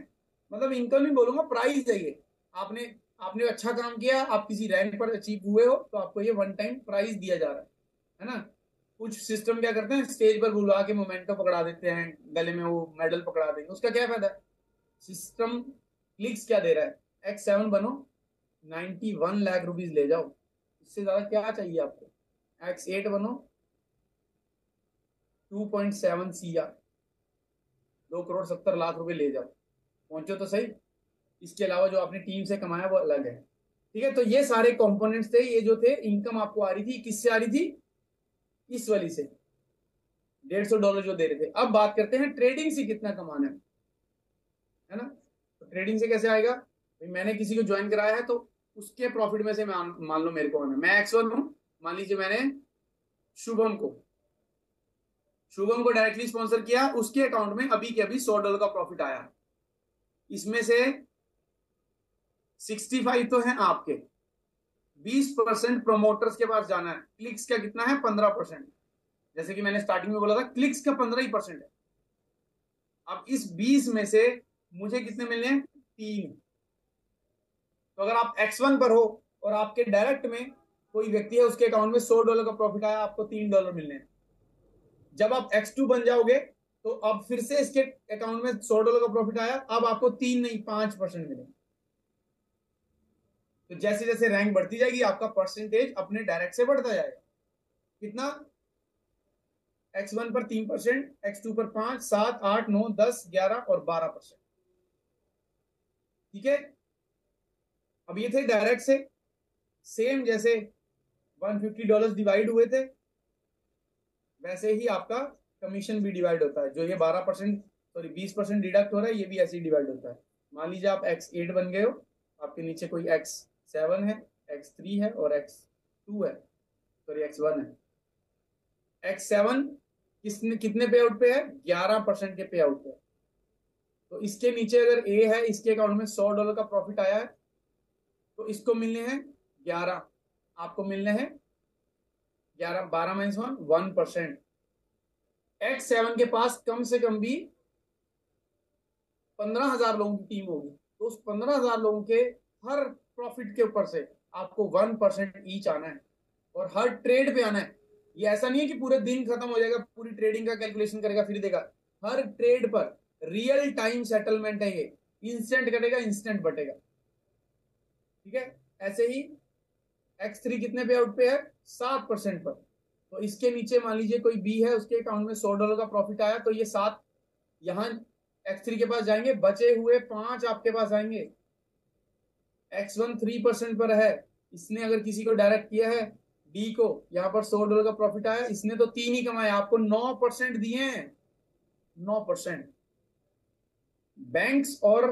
मतलब इनकम नहीं बोलूंगा, प्राइस है ये। आपने आपने अच्छा काम किया, आप किसी रैंक पर अचीव हुए हो तो आपको ये वन टाइम प्राइस दिया जा रहा है ना। कुछ सिस्टम क्या करते हैं, स्टेज पर बुलवा के मोमेंटो पकड़ा देते हैं, गले में वो मेडल पकड़ा देंगे, उसका क्या फायदा है। सिस्टम क्लिक्स क्या दे रहा है, X7 बनो 91 लाख रुपीज ले जाओ, इससे ज्यादा क्या चाहिए आपको। X8 बनो 2.7 CR, 2,70,00,000 रुपए ले जाओ, पहुंचो तो सही। इसके अलावा जो आपने टीम से कमाया वो अलग है। ठीक है, तो ये सारे कंपोनेंट्स थे, ये जो थे इनकम आपको आ रही थी, किससे आ रही थी, इस वाली से, $150 जो दे रहे थे। अब बात करते हैं ट्रेडिंग से कितना कमाना है ना। तो ट्रेडिंग से कैसे आएगा भाई, मैंने किसी को ज्वाइन कराया है तो उसके प्रॉफिट में से मान लो मेरे को आना, मैं X1 हूं, मान लीजिए मैंने शुभम को शुभम को डायरेक्टली स्पॉन्सर किया, उसके अकाउंट में अभी के अभी $100 का प्रॉफिट आया। इसमें से 65 तो है आपके, 20% प्रोमोटर्स के पास जाना है। क्लिक्स का कितना है, 15%। जैसे कि मैंने स्टार्टिंग में बोला था, क्लिक्स का 15% है। अब इस 20 में से मुझे कितने मिलने हैं, 3। तो अगर आप X1 पर हो और आपके डायरेक्ट में कोई व्यक्ति है, उसके अकाउंट में $100 का प्रॉफिट आया, आपको $3 मिलने हैं। जब आप X2 बन जाओगे तो अब फिर से इसके अकाउंट में $100 का प्रॉफिट आया, अब आपको 3 नहीं 5% मिलेंगे। तो जैसे जैसे रैंक बढ़ती जाएगी आपका परसेंटेज अपने डायरेक्ट से बढ़ता जाएगा। कितना, X1 पर 3%, X2 पर 5, 7, 8, 9, 10, 11 और 12%। ठीक है, अब ये थे डायरेक्ट से। सेम जैसे $150 डिवाइड हुए थे, वैसे ही आपका कमीशन भी डिवाइड होता है। जो ये 12%, सॉरी 20% डिडक्ट हो रहा है, ये भी ऐसे ही डिवाइड होता है। मान लीजिए आप X8 बन गए हो, आपके नीचे कोई X7 है, X3 है और X2 है, सॉरी X1 है। X7 कितने पे आउट पे है, 11% के पे आउट पे है। तो इसके नीचे अगर A है, इसके अकाउंट में $100 का प्रॉफिट आया है, तो इसको मिलने हैं 11, आपको मिलने हैं 11, 12 - 1 X7 के पास कम से कम भी 15,000 लोगों की टीम होगी, तो उस 15,000 लोगों के हर प्रॉफिट के ऊपर से आपको 1% ईच आना है, और हर ट्रेड पे आना है। ये ऐसा नहीं है कि पूरे दिन खत्म हो जाएगा, पूरी ट्रेडिंग का कैलकुलेशन करेगा फिर देगा। हर ट्रेड पर रियल टाइम सेटलमेंट है ये, इंस्टेंट कटेगा, इंस्टेंट बटेगा। ठीक है, ऐसे ही X3 कितने पे आउट पे है, 7% पर। तो इसके नीचे मान लीजिए कोई बी है, उसके अकाउंट में $100 का प्रॉफिट आया, तो ये 7 यहां X3 के पास जाएंगे, बचे हुए 5 आपके पास आएंगे। X1 3% पर है, इसने अगर किसी को डायरेक्ट किया है, डी को, यहाँ पर $100 का प्रॉफिट आया, इसने तो 3 ही कमाया, आपको 9% दिए हैं, 9%। बैंक्स और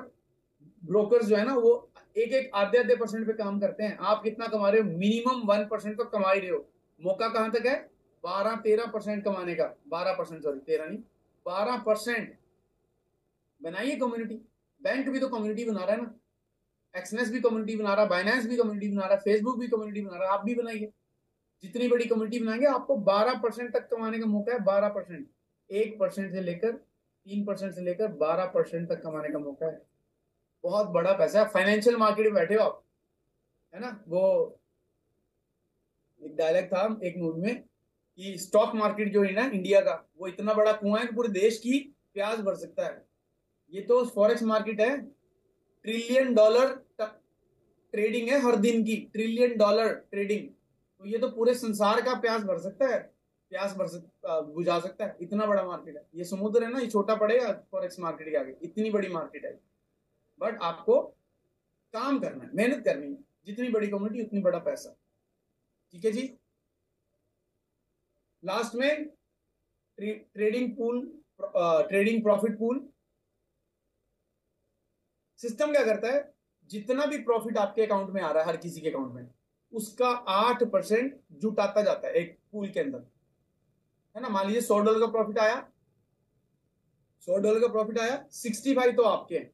ब्रोकर्स जो है ना, वो एक एक आधे आधे परसेंट पे काम करते हैं। आप कितना कमा रहे हो, मिनिमम 1% तो कमा ही रहे हो। मौका कहां तक है, 12-13% कमाने का, 12%, सॉरी 13 नहीं, 12%। बनाइए कम्युनिटी, बैंक भी तो कम्युनिटी बना रहा है ना, एक्सनेस भी कम्युनिटी बना रहा है, बाइनेंस भी कम्युनिटी बना रहा है, फेसबुक भी कम्युनिटी बना रहा है, आप भी बनाइए। जितनी बड़ी कम्युनिटी बनाएंगे आपको 12% तक कमाने का मौका है, 12%। 1% से लेकर 3% से लेकर 12% तक कमाने का मौका है। बहुत बड़ा पैसा है, फाइनेंशियल मार्केट में बैठे हो आप, है ना। वो एक डायलॉग था एक मूवी में कि स्टॉक मार्केट जो है ना इंडिया का, वो इतना बड़ा कुआं है कि पूरे देश की प्यास भर सकता है। ये तो फॉरेक्स मार्केट है, $1 ट्रिलियन ट्रेडिंग है हर दिन की, $1 ट्रिलियन ट्रेडिंग। तो ये तो पूरे संसार का प्यास भर सकता है, बुझा सकता है, इतना बड़ा मार्केट है। ये समुद्र है ना, ये छोटा पड़ेगा फॉरेक्स मार्केट के आगे, इतनी बड़ी मार्केट है। बट आपको काम करना है, मेहनत करनी है, जितनी बड़ी कम्युनिटी उतनी बड़ा पैसा। ठीक है जी। लास्ट में trading pool, trading profit pool. System क्या करता है, जितना भी प्रॉफिट आपके अकाउंट में आ रहा है, हर किसी के अकाउंट में, उसका 8% जुटाता जाता है एक पूल के अंदर, है ना। मान लीजिए $100 का प्रॉफिट आया, $100 का प्रॉफिट आया, 65 तो आपके हैं,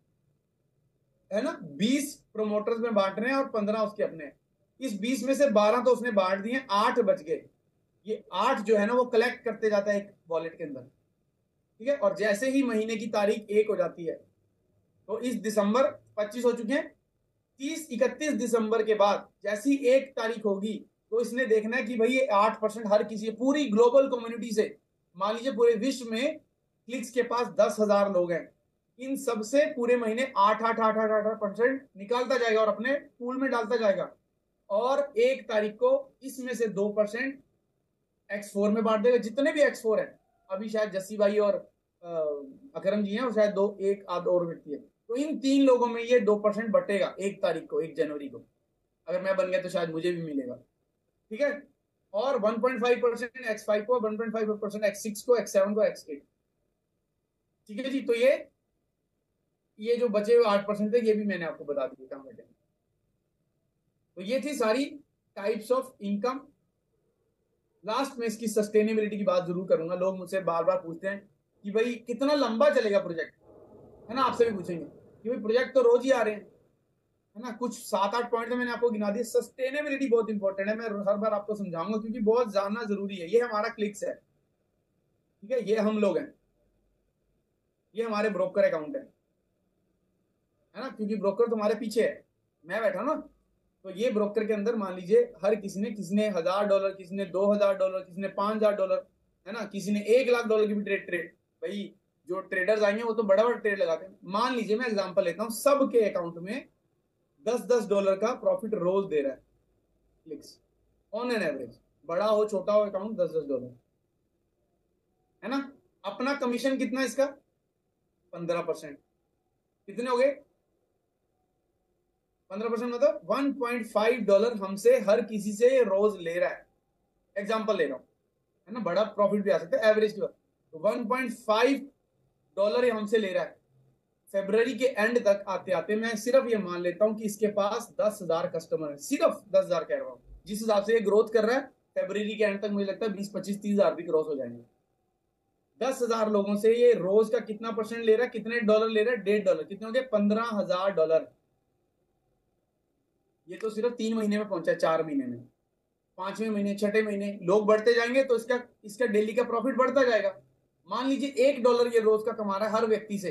है ना। 20 प्रोमोटर्स में बांट रहे हैं और 15 उसके अपने हैं। इस 20 में से 12 तो उसने बांट दिए, 8 बच गए। ये 8 जो है ना वो कलेक्ट करते जाता है एक वॉलेट के अंदर, ठीक है। और जैसे ही महीने की तारीख 1 हो जाती है, तो इस दिसंबर 25 हो चुके हैं, 30-31 दिसंबर के बाद जैसी 1 तारीख होगी, तो इसने देखना है कि भाई ये 8% हर किसी, पूरी ग्लोबल कम्युनिटी से, मान लीजिए पूरे विश्व में क्लिक्स के पास 10,000 लोग हैं, इन सबसे पूरे महीने 8-8-8-8-8% निकालता जाएगा और अपने पूल में डालता जाएगा। और 1 तारीख को इसमें से 2% X4 में बांट देगा, जितने भी X4 है। अभी शायद जस्सी भाई और अकरम जी हैं, और शायद एक आध और व्यक्ति है। तो इन 3 लोगों में ये 2% बटेगा 1 तारीख को, 1 जनवरी को। अगर मैं बन गया तो शायद मुझे भी मिलेगा, ठीक है। और 1.5% X5 को, 1.5% X6 को, X7 को, X8, ठीक है जी। तो ये जो बचे हुए 8% थे, ये भी मैंने आपको बता दिया कहाँ बटे। तो ये थी सारी टाइप्स ऑफ इनकम। लास्ट में इसकी सस्टेनेबिलिटी की बात जरूर करूंगा। लोग मुझसे बार बार पूछते हैं कि भाई कितना लंबा चलेगा प्रोजेक्ट, है ना। आपसे भी पूछेंगे कि भाई प्रोजेक्ट तो रोज ही आ रहे हैं, है ना। कुछ 7-8 पॉइंट तो मैंने आपको गिना दिए। सस्टेनेबिलिटी बहुत इंपॉर्टेंट है, मैं हर बार आपको समझाऊंगा क्योंकि बहुत जानना जरूरी है। ये हमारा क्लिक्स है, ठीक है। ये हम लोग हैं, ये हमारे ब्रोकर अकाउंट है ना। क्योंकि ब्रोकर तुम्हारे पीछे है, मैं बैठा ना। तो ये ब्रोकर के अंदर मान लीजिए हर किसी ने $1,000, किसी ने $2,000, किसी ने $5,000, है ना। किसी ने $1,00,000 की भी ट्रेड ट्रेड भाई जो ट्रेडर्स आएंगे वो तो बड़ा बड़ा ट्रेड लगाते हैं। मान लीजिए मैं एग्जांपल लेता हूँ, सबके अकाउंट में $10-10 का प्रॉफिट रोज दे रहा है क्लिक्स, ऑन एन एवरेज। बड़ा हो छोटा हो अकाउंट, $10-10, है ना। अपना कमीशन कितना इसका? 15%। कितने हो गए? 15% मतलब $1.5 हमसे हर किसी से रोज ले रहा है। एग्जाम्पल ले रहा हूं, है ना। बड़ा प्रॉफिट भी आ सकता है एवरेज की बात। तो $1.5 ये हमसे ले रहा है। फरवरी के एंड तक आते आते मैं सिर्फ ये मान लेता हूं कि इसके पास 10,000 कस्टमर है, सिर्फ 10,000 कह रहा हूं। जिस हिसाब से ये ग्रोथ कर रहा है, फरवरी के एंड तक मुझे लगता है 20-25-30,000 भी क्रॉस हो जाएंगे। 10,000 लोगों से ये रोज का कितना परसेंट ले रहा है, कितने डॉलर ले रहा है? $1.5। कितने हो गए? $15,000। ये तो सिर्फ 3 महीने में पहुंचा है, 4 महीने में। 5वें महीने, 6ठे महीने लोग बढ़ते जाएंगे तो इसका डेली का प्रॉफिट बढ़ता जाएगा। मान लीजिए $1 ये रोज का कमा रहा है हर व्यक्ति से,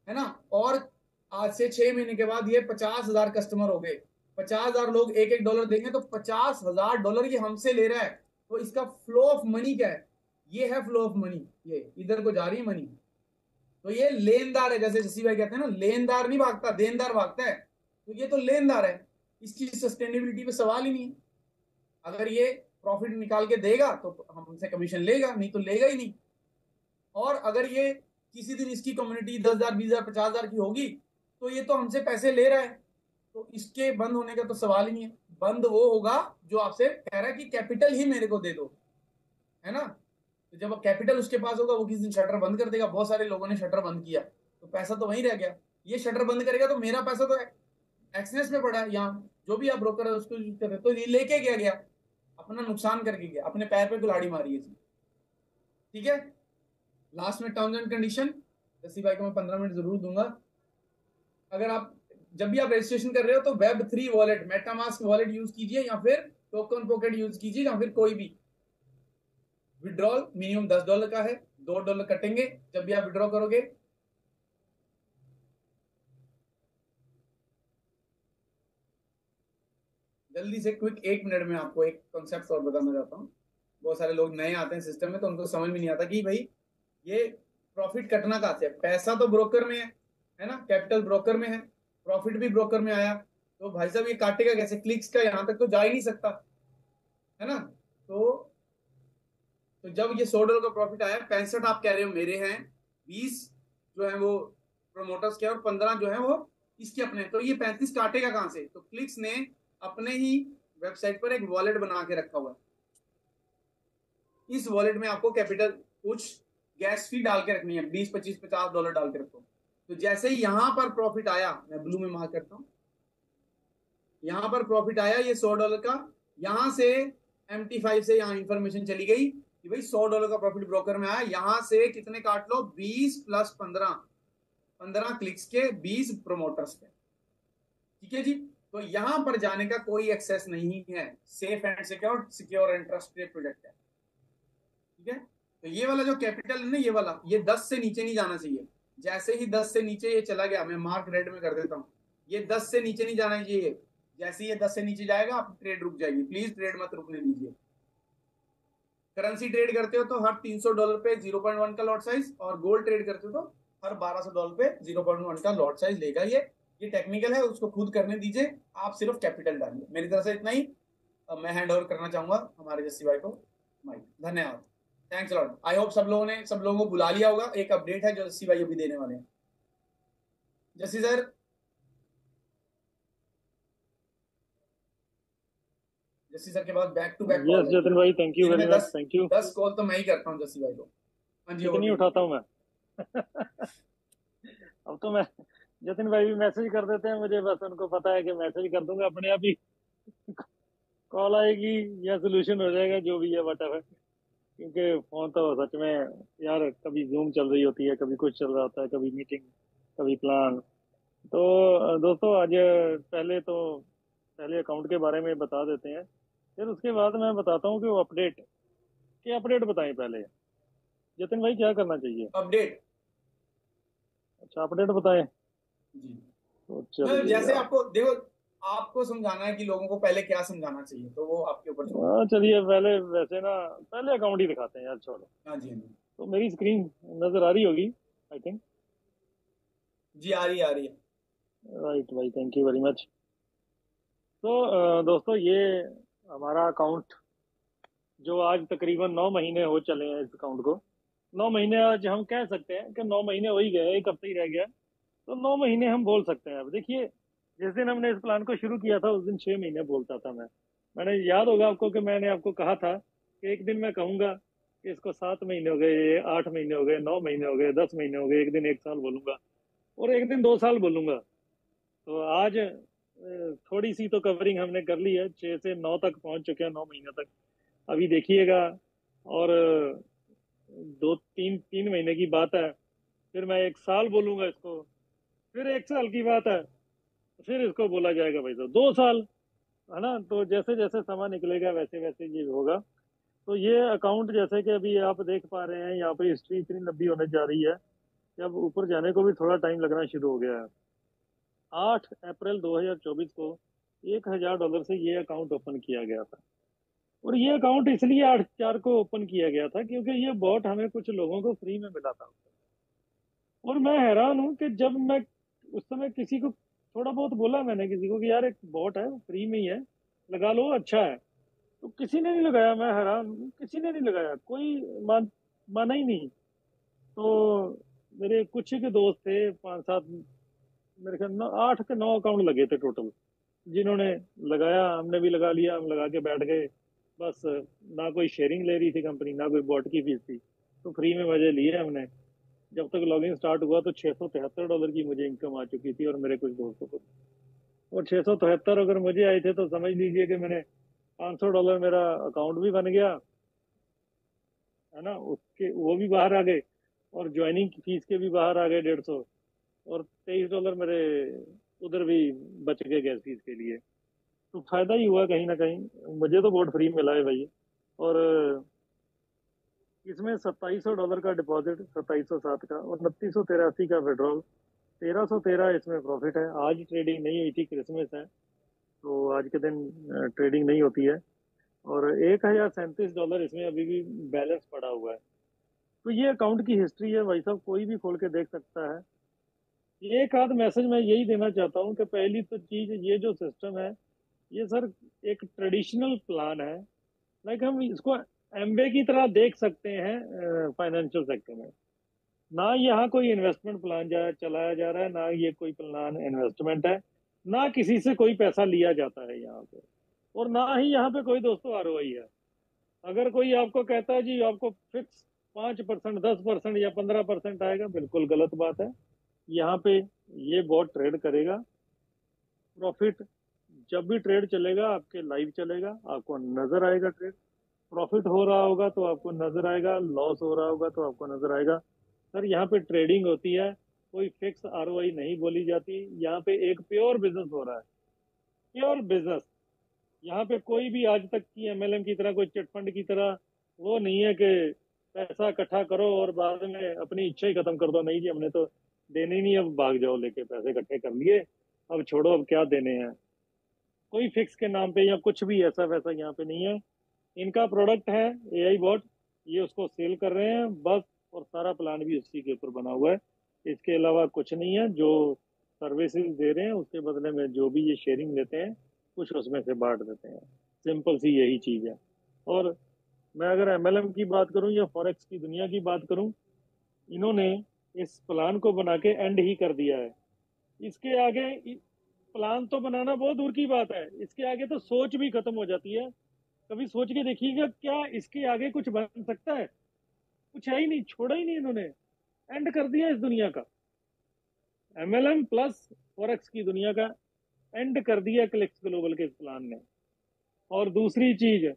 है ना। और आज से 6 महीने के बाद ये 50,000 कस्टमर हो गए। 50,000 लोग $1-1 देंगे तो $50,000 ये हमसे ले रहा है। तो इसका फ्लो ऑफ मनी क्या है? ये है फ्लो ऑफ मनी, ये इधर को जा रही है मनी। तो ये लेनदार है, जैसे जसी भाई कहते हैं ना, लेनदार नहीं भागता, देनदार भागता है। तो ये तो लेनदार है, इसकी सस्टेनेबिलिटी पे सवाल ही नहीं है। अगर ये प्रॉफिट निकाल के देगा तो हमसे कमीशन लेगा, नहीं तो लेगा ही नहीं। और अगर ये किसी दिन इसकी कम्युनिटी 10,000, 20,000, 50,000 की होगी तो ये तो हमसे पैसे ले रहा है, तो इसके बंद होने का तो सवाल ही नहीं है। बंद वो होगा जो आपसे कह रहा है कि कैपिटल ही मेरे को दे दो, है ना। तो जब कैपिटल उसके पास होगा, वो किसी दिन शटर बंद कर देगा। बहुत सारे लोगों ने शटर बंद किया तो पैसा तो वहीं रह गया। ये शटर बंद करेगा तो मेरा पैसा तो एक्सनेस में पड़ा है, यहाँ जो भी आप ब्रोकर है उसको यूज कर रहे, तो ये लेके गया, अपना नुकसान करके गया, अपने पैर पे कुल्हाड़ी मारी है, ठीक है। लास्ट में टर्म्स एंड कंडीशन, जसी भाई को मैं 15 मिनट जरूर दूंगा। अगर आप जब भी आप रजिस्ट्रेशन कर रहे हो तो Web3 wallet, MetaMask wallet use कीजिए, या फिर टोकन पॉकेट यूज कीजिए, या फिर कोई भी। विड्रॉल मिनिमम $10 का है, $2 कटेंगे जब भी आप विड्रॉ करोगे। जल्दी से क्विक 1 मिनट में आपको एक कॉन्सेप्ट और बताना चाहता हूँ। बहुत सारे लोग नए आते हैं सिस्टम में तो उनको समझ में नहीं आता कि भाई ये प्रॉफिट कटना कहाँ से है। पैसा तो ब्रोकर में है ना, कैपिटल ब्रोकर में है, प्रॉफिट भी ब्रोकर में आया, तो भाई साहब ये काटेगा कैसे? क्लिक्स का यहाँ तक तो जा ही नहीं सकता, है ना। तो जब ये $100 का प्रॉफिट आया, 65 आप कह रहे हो मेरे हैं, 20 जो है वो प्रमोटर्स के, और 15 जो है वो इसके अपने। तो ये 35 काटेगा कहां से? तो क्लिक्स ने अपने ही वेबसाइट पर एक वॉलेट बना के रखा हुआ है। इस वॉलेट में आपको कैपिटल कुछ गैस फी डाल के रखनी है, 20, 25, $50 डाल के रखो। तो जैसे ही यहां पर प्रॉफिट आया, मैं ब्लू में मार्क करता हूं, यहां पर प्रॉफिट आया ये $100 का, यहां से MT5 से यहां इंफॉर्मेशन चली गई कि भाई $100 का प्रॉफिट ब्रोकर में आया। यहां से कितने काट लो, 20 प्लस 15, 15 क्लिक्स के 20 प्रोमोटर्स के। ठीक है जी। तो यहां पर जाने का कोई एक्सेस नहीं है, safe and secure, secure and trusted project है। ठीक है। तो ये वाला जो कैपिटल है ना, ये वाला, ये 10 से नीचे नहीं जाना चाहिए। जैसे ही 10 से नीचे ये चला गया, मैं मार्क रेड में कर देता हूं, ये 10 से नीचे नहीं जाना चाहिए। जैसे ये 10 से नीचे जाएगा, आप ट्रेड रुक जाएगी। प्लीज ट्रेड मत रुकने दीजिए। करेंसी ट्रेड करते हो तो हर $300 पे 0.1 का लॉट साइज, और गोल्ड ट्रेड करते हो तो हर $1200 पे 0.1 का लॉट साइज लेगा। ये टेक्निकल है, उसको खुद करने दीजिए। आप सिर्फ कैपिटल डालिए। मेरी तरफ से इतना ही। अब मैं हैंड ओवर करना चाहूंगा हमारे जस्सी भाई को माइक। धन्यवाद। Thanks lot. आई होप सब लोगों को बुला लिया होगा। एक अपडेट है जो जस्सी भाई अभी देने वाले हैं। जस्सी सर, जस्सी सर के बाद back to back yes call है। जतिन भाई, थैंक यू दिन वेरी में मच, दस थैंक यू। 10 कॉल तो मैं ही करता हूँ जस्सी भाई को। हाँ जी, कितनी और उठाता हूँ मैं? अब तो मैं, जतिन भाई भी मैसेज कर देते हैं मुझे, बस उनको पता है कि मैसेज कर दूंगा अपने आप ही कॉल आएगी या सोल्यूशन हो जाएगा, जो भी है वट एवर। क्योंकि फोन तो सच में यार, कभी जूम चल रही होती है, कभी कुछ चल रहा होता है, कभी मीटिंग, कभी प्लान। तो दोस्तों, आज पहले अकाउंट के बारे में बता देते हैं, फिर उसके बाद मैं बताता हूँ कि वो अपडेट बताएं पहले। जतिन भाई, क्या करना चाहिए? अपडेट। अच्छा, अपडेट बताएं। जी। तो मतलब चलिए जैसे आप। आपको देखो, आपको समझाना है कि लोगों को पहले क्या समझाना चाहिए, तो वो आपके ऊपर छोड़ दो। चलिए, पहले अकाउंट ही दिखाते हैं यार, छोड़ो। हाँ जी, हाँ जी। तो मेरी स्क्रीन नजर आ रही होगी, आई थिंक। जी, आ रही है, आ रही है। राइट भाई, थैंक यू वेरी मच। तो दोस्तों, ये हमारा अकाउंट, जो आज तकरीबन 9 महीने हो चले हैं इस अकाउंट को। 9 महीने, आज हम कह सकते हैं कि 9 महीने हो ही गए, एक हफ्ते ही रह गया। तो 9 महीने हम बोल सकते हैं। अब देखिए, जिस दिन हमने इस प्लान को शुरू किया था, उस दिन 6 महीने बोलता था मैं। मैंने, याद होगा आपको कि मैंने आपको कहा था कि एक दिन मैं कहूंगा कि इसको 7 महीने हो गए, 8 महीने हो गए, 9 महीने हो गए, 10 महीने हो गए, एक दिन 1 साल बोलूंगा, और एक दिन 2 साल बोलूंगा। तो आज थोड़ी सी तो कवरिंग हमने कर ली है, 6 से 9 तक पहुंच चुके हैं, 9 महीने तक। अभी देखिएगा, और 2 3 3 महीने की बात है, फिर मैं 1 साल बोलूंगा इसको, फिर 1 साल की बात है, फिर इसको बोला जाएगा भाई, तो 2 साल, है ना? तो जैसे जैसे समय निकलेगा, वैसे वैसे ये होगा। तो ये अकाउंट, जैसे कि अभी आप देख पा रहे हैं, यहाँ पे हिस्ट्री इतनी लंबी होने जा रही है कि अब ऊपर जाने को भी थोड़ा टाइम लगना शुरू हो गया है। 8 अप्रैल 2024 को $1000 से ये अकाउंट ओपन किया गया था। और ये अकाउंट इसलिए 8/4 को ओपन किया गया था क्योंकि ये बॉट हमें कुछ लोगों को फ्री में मिला था। और मैं हैरान हूं कि जब मैं उस समय किसी को थोड़ा बहुत बोला, मैंने किसी को कि यार, एक बॉट है, फ्री में ही है, लगा लो, अच्छा है। तो किसी ने नहीं लगाया। मैं हैरान हूं, किसी ने नहीं लगाया, कोई माना ही नहीं। तो मेरे कुछ ही के दोस्त थे, 5 7, मेरे ख्याल 8 के 9 अकाउंट लगे थे टोटल, जिन्होंने लगाया। हमने भी लगा लिया, हम लगा के बैठ गए। बस, ना कोई शेयरिंग ले रही थी कंपनी, ना कोई बॉट की फीस थी, तो फ्री में मजे लिए हमने। जब तक लॉगिन स्टार्ट हुआ तो $673 की मुझे इनकम आ चुकी थी, और मेरे कुछ दोस्तों को। और 673 अगर मुझे आए थे, तो समझ लीजिए कि मैंने $500 मेरा अकाउंट भी बन गया, है ना? उसके वो भी बाहर आ गए, और ज्वाइनिंग फीस के भी बाहर आ गए 150, और $23 मेरे उधर भी बच गए गैस फीस के लिए। तो फायदा ही हुआ कहीं ना कहीं। मुझे तो बहुत फ्री मिला है भाई। और इसमें $2700 का डिपॉजिट, 2707 का, और 2983 का विड्रॉल, 1313 इसमें प्रॉफिट है। आज ट्रेडिंग नहीं हुई थी, क्रिसमस है, तो आज के दिन ट्रेडिंग नहीं होती है। और $1037 इसमें अभी भी बैलेंस पड़ा हुआ है। तो ये अकाउंट की हिस्ट्री है भाई साहब, कोई भी खोल के देख सकता है। एक आध मैसेज मैं यही देना चाहता हूँ कि पहली तो चीज, ये जो सिस्टम है, ये सर एक ट्रेडिशनल प्लान है। लाइक हम इसको एमवे की तरह देख सकते हैं फाइनेंशियल सेक्टर में। ना यहाँ कोई इन्वेस्टमेंट प्लान चलाया जा रहा है, ना ये कोई प्लान इन्वेस्टमेंट है, ना किसी से कोई पैसा लिया जाता है यहाँ पे, और ना ही यहाँ पे कोई दोस्तों आरओआई है। अगर कोई आपको कहता है जी आपको फिक्स 5%, 10% या 15% आएगा, बिल्कुल गलत बात है। यहाँ पे ये बहुत ट्रेड करेगा, प्रॉफिट जब भी ट्रेड चलेगा आपके लाइव चलेगा, आपको नजर आएगा ट्रेड। प्रॉफिट हो रहा होगा तो आपको नजर आएगा, लॉस हो रहा होगा तो आपको नजर आएगा। सर यहाँ पे ट्रेडिंग होती है, कोई फिक्स आरओआई नहीं बोली जाती। यहाँ पे एक प्योर बिजनेस हो रहा है, प्योर बिजनेस। यहाँ पे कोई भी आज तक की एमएलएम की तरह, कोई चिटफंड की तरह वो नहीं है कि पैसा इकट्ठा करो और बाद में अपनी इच्छा ही खत्म कर दो। नहीं जी, हमने तो देने ही नहीं, अब भाग जाओ लेके पैसे इकट्ठे कर लिए, अब छोड़ो, अब क्या देने हैं। कोई फिक्स के नाम पे या कुछ भी ऐसा वैसा यहाँ पे नहीं है। इनका प्रोडक्ट है एआई बॉट, ये उसको सेल कर रहे हैं बस, और सारा प्लान भी उसी के ऊपर बना हुआ है। इसके अलावा कुछ नहीं है। जो सर्विसेज दे रहे हैं उसके बदले में जो भी ये शेयरिंग लेते हैं, कुछ उसमें से बांट देते हैं। सिंपल सी यही चीज है। और मैं अगर एमएलएम की बात करूं या फॉरेक्स की दुनिया की बात करूं, इन्होंने इस प्लान को बना के एंड ही कर दिया है। इसके आगे प्लान तो बनाना बहुत दूर की बात है, इसके आगे तो सोच भी खत्म हो जाती है। कभी सोच के देखिएगा क्या इसके आगे कुछ बन सकता है? कुछ है ही नहीं, छोड़ा ही नहीं इन्होंने, एंड कर दिया इस दुनिया का। एमएलएम प्लस फॉरेक्स की दुनिया का एंड कर दिया क्लिक्स ग्लोबल के इस प्लान ने। और दूसरी चीज,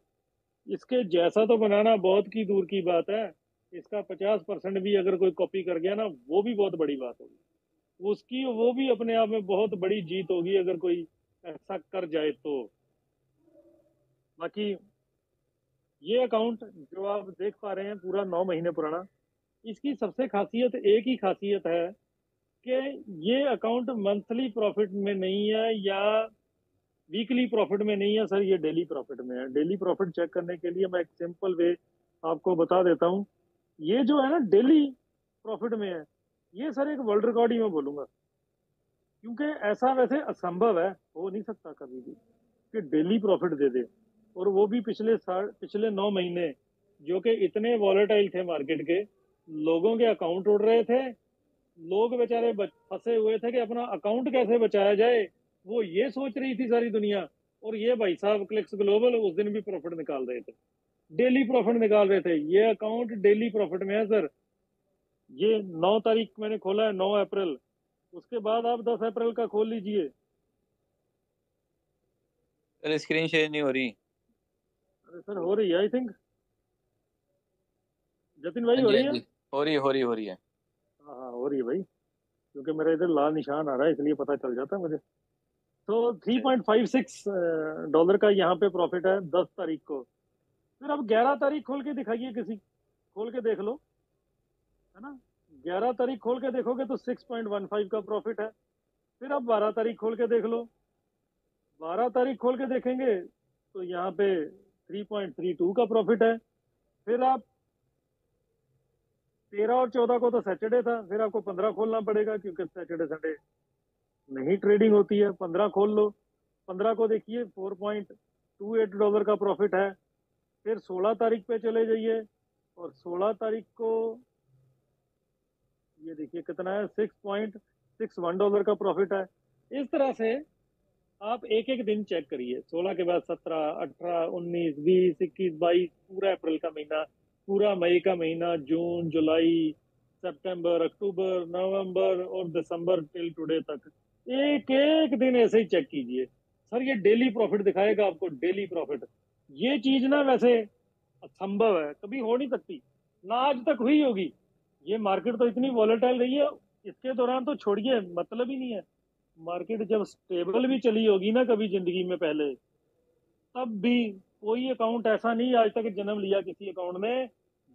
इसके जैसा तो बनाना बहुत की दूर की बात है, इसका 50% भी अगर कोई कॉपी कर गया ना, वो भी बहुत बड़ी बात होगी उसकी। वो भी अपने आप में बहुत बड़ी जीत होगी अगर कोई ऐसा कर जाए तो। बाकी ये अकाउंट जो आप देख पा रहे हैं पूरा 9 महीने पुराना, इसकी सबसे खासियत, एक ही खासियत है कि ये अकाउंट मंथली प्रॉफिट में नहीं है या वीकली प्रॉफिट में नहीं है सर, ये डेली प्रॉफिट में है। डेली प्रॉफिट चेक करने के लिए मैं एक सिंपल वे आपको बता देता हूँ। ये जो है ना डेली प्रॉफिट में है, ये सर एक वर्ल्ड रिकॉर्ड ही मैं बोलूंगा, क्योंकि ऐसा वैसे असंभव है, हो नहीं सकता कभी भी कि डेली प्रॉफिट दे दे। और वो भी पिछले 9 महीने, जो कि इतने वॉलेटाइल थे मार्केट के, लोगों के अकाउंट उड़ रहे थे, लोग बेचारे फंसे हुए थे कि अपना अकाउंट कैसे बचाया जाए, वो ये सोच रही थी सारी दुनिया। और ये भाई साहब क्लिक्स ग्लोबल उस दिन भी प्रॉफिट निकाल रहे थे, डेली प्रॉफिट निकाल रहे थे। ये अकाउंट डेली प्रॉफिट में है सर। ये 9 तारीख मैंने खोला है, 9 अप्रैल। उसके बाद आप 10 अप्रैल का खोल लीजिए। सर स्क्रीन शेयर नहीं हो रही। अरे सर हो रही है आई थिंक, जतिन भाई हाँ हो जी, रही हाँ है? जी, हो रही है, हो रही है, हो रही है। हाँ हाँ हो रही है भाई, क्योंकि मेरा इधर लाल निशान आ रहा है इसलिए पता चल जाता है मुझे। तो थ्री अच्छा। पॉइंट फाइव सिक्स डॉलर का यहाँ पे प्रॉफिट है 10 तारीख को। फिर अब 11 तारीख खोल के दिखाइए, किसी खोल के देख लो, है ना। 11 तारीख खोल के देखोगे तो 6.15 का प्रॉफिट है। फिर अब 12 तारीख खोल के देख लो, 12 तारीख खोल के देखेंगे तो यहाँ पे 3.32 का प्रॉफिट है। फिर आप 13 और 14 को तो सैटरडे था, फिर आपको 15 खोलना पड़ेगा क्योंकि सैटरडे संडे नहीं ट्रेडिंग होती है। 15 खोल लो, 15 को देखिए $4.28 का प्रॉफिट है। फिर 16 तारीख पे चले जाइए, और 16 तारीख को ये देखिए कितना है, $6.61 का प्रॉफिट है। इस तरह से आप एक एक दिन चेक करिए, 16 के बाद 17, 18, 19, 20, 21, 22, पूरा अप्रैल का महीना, पूरा मई का महीना, जून, जुलाई, सितंबर, अक्टूबर, नवंबर और दिसंबर टिल टुडे तक एक एक दिन ऐसे ही चेक कीजिए। सर ये डेली प्रॉफिट दिखाएगा आपको, डेली प्रॉफिट। ये चीज ना वैसे असंभव है, कभी हो नहीं सकती, ना आज तक हुई होगी। ये मार्केट तो इतनी वॉलेटाइल रही है, इसके दौरान तो छोड़िए, मतलब ही नहीं है। मार्केट जब स्टेबल भी चली होगी ना कभी जिंदगी में पहले, तब भी कोई अकाउंट ऐसा नहीं आज तक जन्म लिया किसी अकाउंट ने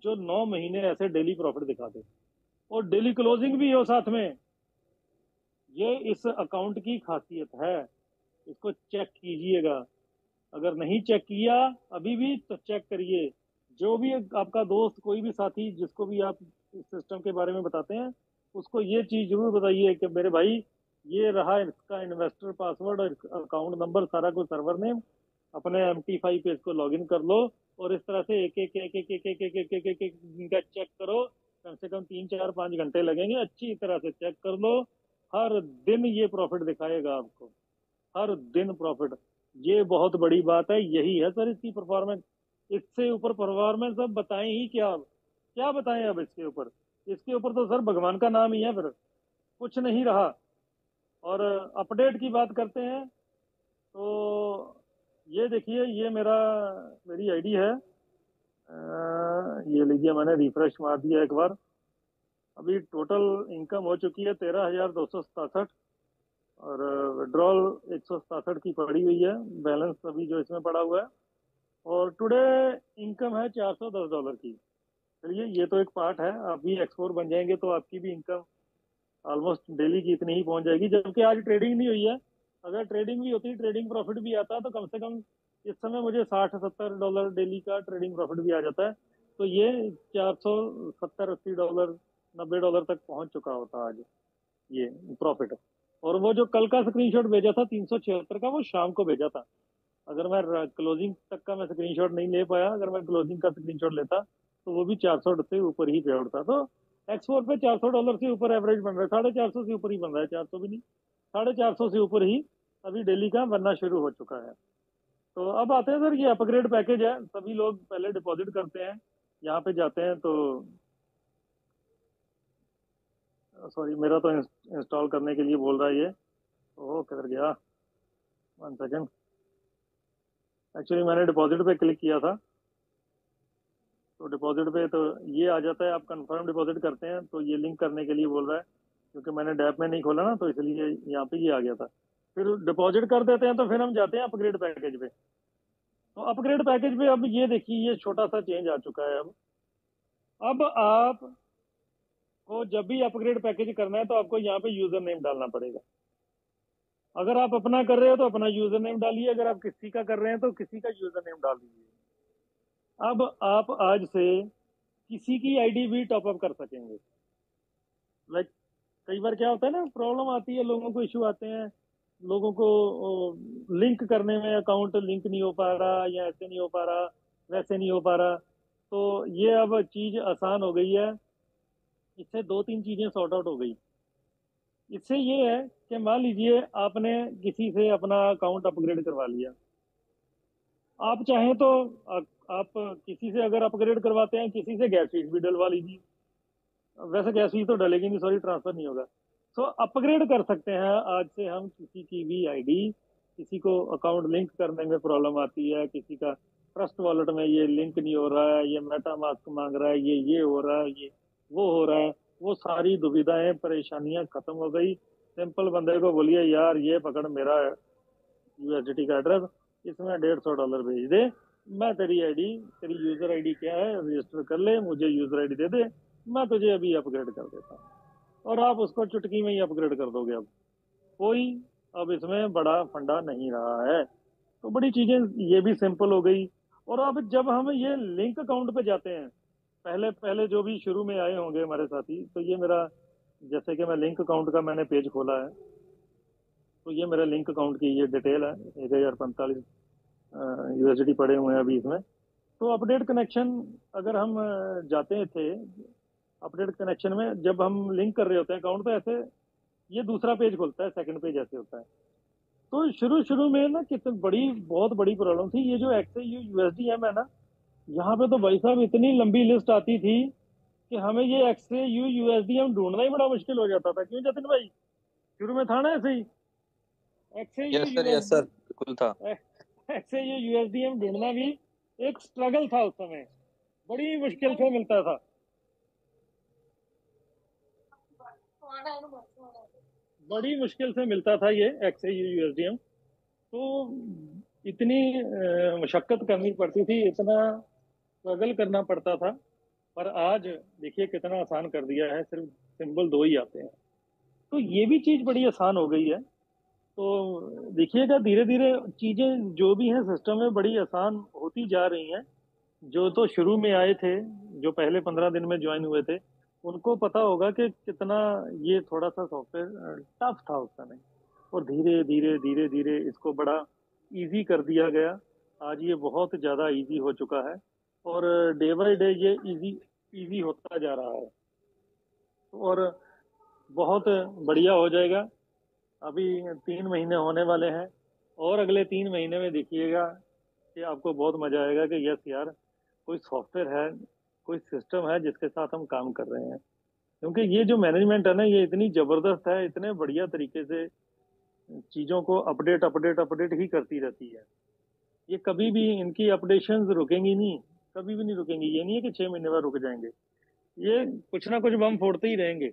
जो 9 महीने ऐसे डेली प्रॉफिट दिखा दे और डेली क्लोजिंग भी हो साथ में। ये इस अकाउंट की खासियत है, इसको चेक कीजिएगा। अगर नहीं चेक किया अभी भी तो चेक करिए। जो भी आपका दोस्त, कोई भी साथी जिसको भी आप इस सिस्टम के बारे में बताते हैं, उसको ये चीज जरूर बताइए कि मेरे भाई ये रहा इसका इन्वेस्टर पासवर्ड और अकाउंट नंबर, सारा कुछ सर्वर नेम, अपने MT5 पे इसको लॉगिन कर लो और इस तरह से एक एक एक एक एक एक एक एक एक एक एक इनका चेक करो। कम से कम 3 4 5 घंटे लगेंगे, अच्छी तरह से चेक कर लो। हर दिन ये प्रॉफिट दिखाएगा आपको, हर दिन प्रॉफिट। ये बहुत बड़ी बात है, यही है सर इसकी परफॉर्मेंस। इससे ऊपर परफॉर्मेंस अब बताएं ही क्या, अब क्या बताएं अब इसके ऊपर। इसके ऊपर तो सर भगवान का नाम ही है, फिर कुछ नहीं रहा। और अपडेट की बात करते हैं तो ये देखिए, ये मेरी आईडी है। ये लीजिए, मैंने रिफ्रेश मार दिया एक बार। अभी टोटल इनकम हो चुकी है 13,267, और विड्रॉल 167 की पड़ी हुई है, बैलेंस अभी जो इसमें पड़ा हुआ है। और टुडे इनकम है $410 की। चलिए, ये तो एक पार्ट है। आप भी एक्सपोर्ट बन जाएंगे तो आपकी भी इनकम ऑलमोस्ट डेली की इतनी ही पहुंच जाएगी, जबकि आज ट्रेडिंग नहीं हुई है। अगर ट्रेडिंग भी होती, ट्रेडिंग प्रॉफिट भी आता, तो कम से कम इस समय मुझे $60-70 डेली का ट्रेडिंग प्रॉफिट भी आ जाता है। तो ये 470-80 डॉलर, $90 तक पहुंच चुका होता आज ये प्रॉफिट। और वो जो कल का स्क्रीनशॉट भेजा था 376 का, वो शाम को भेजा था। अगर मैं क्लोजिंग तक का मैं स्क्रीनशॉट नहीं ले पाया, अगर मैं क्लोजिंग का स्क्रीनशॉट लेता तो वो भी 400 से ऊपर ही पे आउट था। तो एक्सपोर्ट पे $400 से ऊपर एवरेज बन रहा है, 450 से ऊपर ही बन रहा है, 400 भी नहीं, 450 से ऊपर ही अभी डेली का बनना शुरू हो चुका है। तो अब आते हैं सर, ये अपग्रेड पैकेज है। सभी लोग पहले डिपॉजिट करते हैं, यहाँ पे जाते हैं तो सॉरी, मेरा तो इंस्टॉल करने के लिए बोल रहा है ये। ओह, किधर गया, 1 सेकेंड। एक्चुअली मैंने डिपॉजिट पे क्लिक किया था, तो डिपॉजिट पे तो ये आ जाता है। आप कंफर्म डिपॉजिट करते हैं तो ये लिंक करने के लिए बोल रहा है, क्योंकि मैंने डैप में नहीं खोला ना, तो इसलिए यहाँ पे ये आ गया था। फिर डिपॉजिट कर देते हैं तो फिर हम जाते हैं अपग्रेड पैकेज पे। तो अपग्रेड पैकेज पे अब ये देखिए, ये छोटा सा चेंज आ चुका है। अब आप को जब भी अपग्रेड पैकेज करना है तो आपको यहाँ पे यूजर नेम डालना पड़ेगा। अगर आप अपना कर रहे हो तो अपना यूजर नेम डालिए, अगर आप किसी का कर रहे हैं तो किसी का यूजर नेम डाल दीजिए। अब आप आज से किसी की आईडी भी टॉपअप कर सकेंगे। लाइक, कई बार क्या होता है ना, प्रॉब्लम आती है, लोगों को इशू आते हैं, लोगों को लिंक करने में अकाउंट लिंक नहीं हो पा रहा, या ऐसे नहीं हो पा रहा, वैसे नहीं हो पा रहा। तो ये अब चीज आसान हो गई है। इससे 2-3 चीजें सॉर्ट आउट हो गई। इससे ये है कि मान लीजिए आपने किसी से अपना अकाउंट अपग्रेड करवा लिया। आप चाहें तो आप किसी से अगर अपग्रेड करवाते हैं, किसी से गैस फीस भी डलवा लीजिए। वैसे गैस फीस तो डलेगी नहीं, सॉरी, ट्रांसफर नहीं होगा। सो अपग्रेड कर सकते हैं आज से हम किसी की भी आईडी। किसी को अकाउंट लिंक करने में प्रॉब्लम आती है, किसी का ट्रस्ट वॉलेट में ये लिंक नहीं हो रहा है, ये मेटा मास्क मांग रहा है, ये हो रहा है, ये वो हो रहा है, वो सारी दुविधाएं परेशानियां खत्म हो गई। सिंपल बंदे को बोलिए, यार ये पकड़ मेरा यूएसडीटी का एड्रेस, इसमें $150 भेज दे, मैं तेरी आईडी, तेरी यूजर आईडी क्या है रजिस्टर कर ले, मुझे यूजर आईडी दे दे, मैं तुझे अभी अपग्रेड कर देता हूँ। और आप उसको चुटकी में ही अपग्रेड कर दोगे। अब कोई, अब इसमें बड़ा फंडा नहीं रहा है। तो बड़ी चीजें ये भी सिंपल हो गई। और अब जब हम ये लिंक अकाउंट पे जाते हैं, पहले पहले जो भी शुरू में आए होंगे हमारे साथी, तो ये मेरा, जैसे कि मैं लिंक अकाउंट का मैंने पेज खोला है, तो ये मेरा लिंक अकाउंट की ये डिटेल है। 1045 यूएसडी पड़े हुए हैं अभी इसमें। तो अपडेट कनेक्शन, अगर हम जाते थे अपडेट कनेक्शन में, जब हम लिंक कर रहे होते हैं अकाउंट, तो ऐसे ये दूसरा पेज खुलता है, सेकंड पेज ऐसे होता है। तो शुरू शुरू में ना कितनी बड़ी, बहुत बड़ी प्रॉब्लम थी। ये जो एक्सयू यूएसडीएम है ना, यहाँ पे तो भाई साहब इतनी लंबी लिस्ट आती थी कि हमें ये एक्सयू यूएसडीएम ढूंढना ही बड़ा मुश्किल हो जाता था। क्यों जतिन भाई, शुरू में था ना ऐसे ही एक्सयू यस सर, यूएसडी, बिल्कुल था। एक्सयू यूएसडीएम ढूंढना भी एक स्ट्रगल था उस समय, बड़ी मुश्किल से मिलता था। बड़ी मुश्किल से मिलता था ये एक्सयू यूएसडीएम। तो इतनी मशक्कत करनी पड़ती थी, इतना स्ट्रगल करना पड़ता था। पर आज देखिए कितना आसान कर दिया है, सिर्फ सिंबल 2 ही आते हैं। तो ये भी चीज बड़ी आसान हो गई है। तो देखिएगा, धीरे धीरे चीजें जो भी हैं सिस्टम में बड़ी आसान होती जा रही हैं। जो तो शुरू में आए थे, जो पहले 15 दिन में ज्वाइन हुए थे, उनको पता होगा कि कितना ये थोड़ा सा सॉफ्टवेयर टफ था उस समय। और धीरे धीरे धीरे धीरे इसको बड़ा इजी कर दिया गया। आज ये बहुत ज़्यादा इजी हो चुका है, और डे बाय डे ये इजी इजी होता जा रहा है, और बहुत बढ़िया हो जाएगा। अभी 3 महीने होने वाले हैं, और अगले 3 महीने में देखिएगा कि आपको बहुत मजा आएगा कि यस यार, कोई सॉफ्टवेयर है, कोई सिस्टम है जिसके साथ हम काम कर रहे हैं। क्योंकि ये जो मैनेजमेंट है ना, ये इतनी जबरदस्त है, इतने बढ़िया तरीके से चीज़ों को अपडेट अपडेट अपडेट ही करती रहती है। ये कभी भी इनकी अपडेशंस रुकेंगी नहीं, कभी भी नहीं रुकेंगी। ये नहीं है कि 6 महीने बाद रुक जाएंगे, ये कुछ ना कुछ बम फोड़ते ही रहेंगे,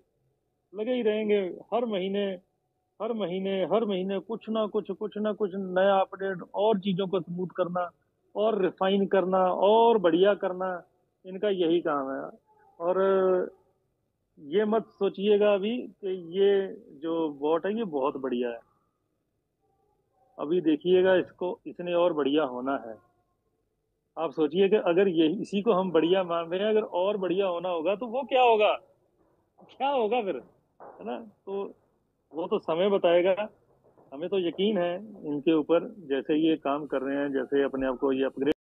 लगे ही रहेंगे। हर महीने हर महीने हर महीने कुछ ना कुछ नया अपडेट और चीज़ों को स्मूथ करना और रिफाइन करना और बढ़िया करना, इनका यही काम है। और ये मत सोचिएगा अभी कि ये जो बॉट है ये बहुत बढ़िया है। अभी देखिएगा, इसको इसने और बढ़िया होना है। आप सोचिए कि अगर ये इसी को हम बढ़िया मान रहे हैं, अगर और बढ़िया होना होगा तो वो क्या होगा, क्या होगा फिर, है ना? तो वो तो समय बताएगा। हमें तो यकीन है इनके ऊपर, जैसे ये काम कर रहे हैं, जैसे अपने आप को ये अपग्रेड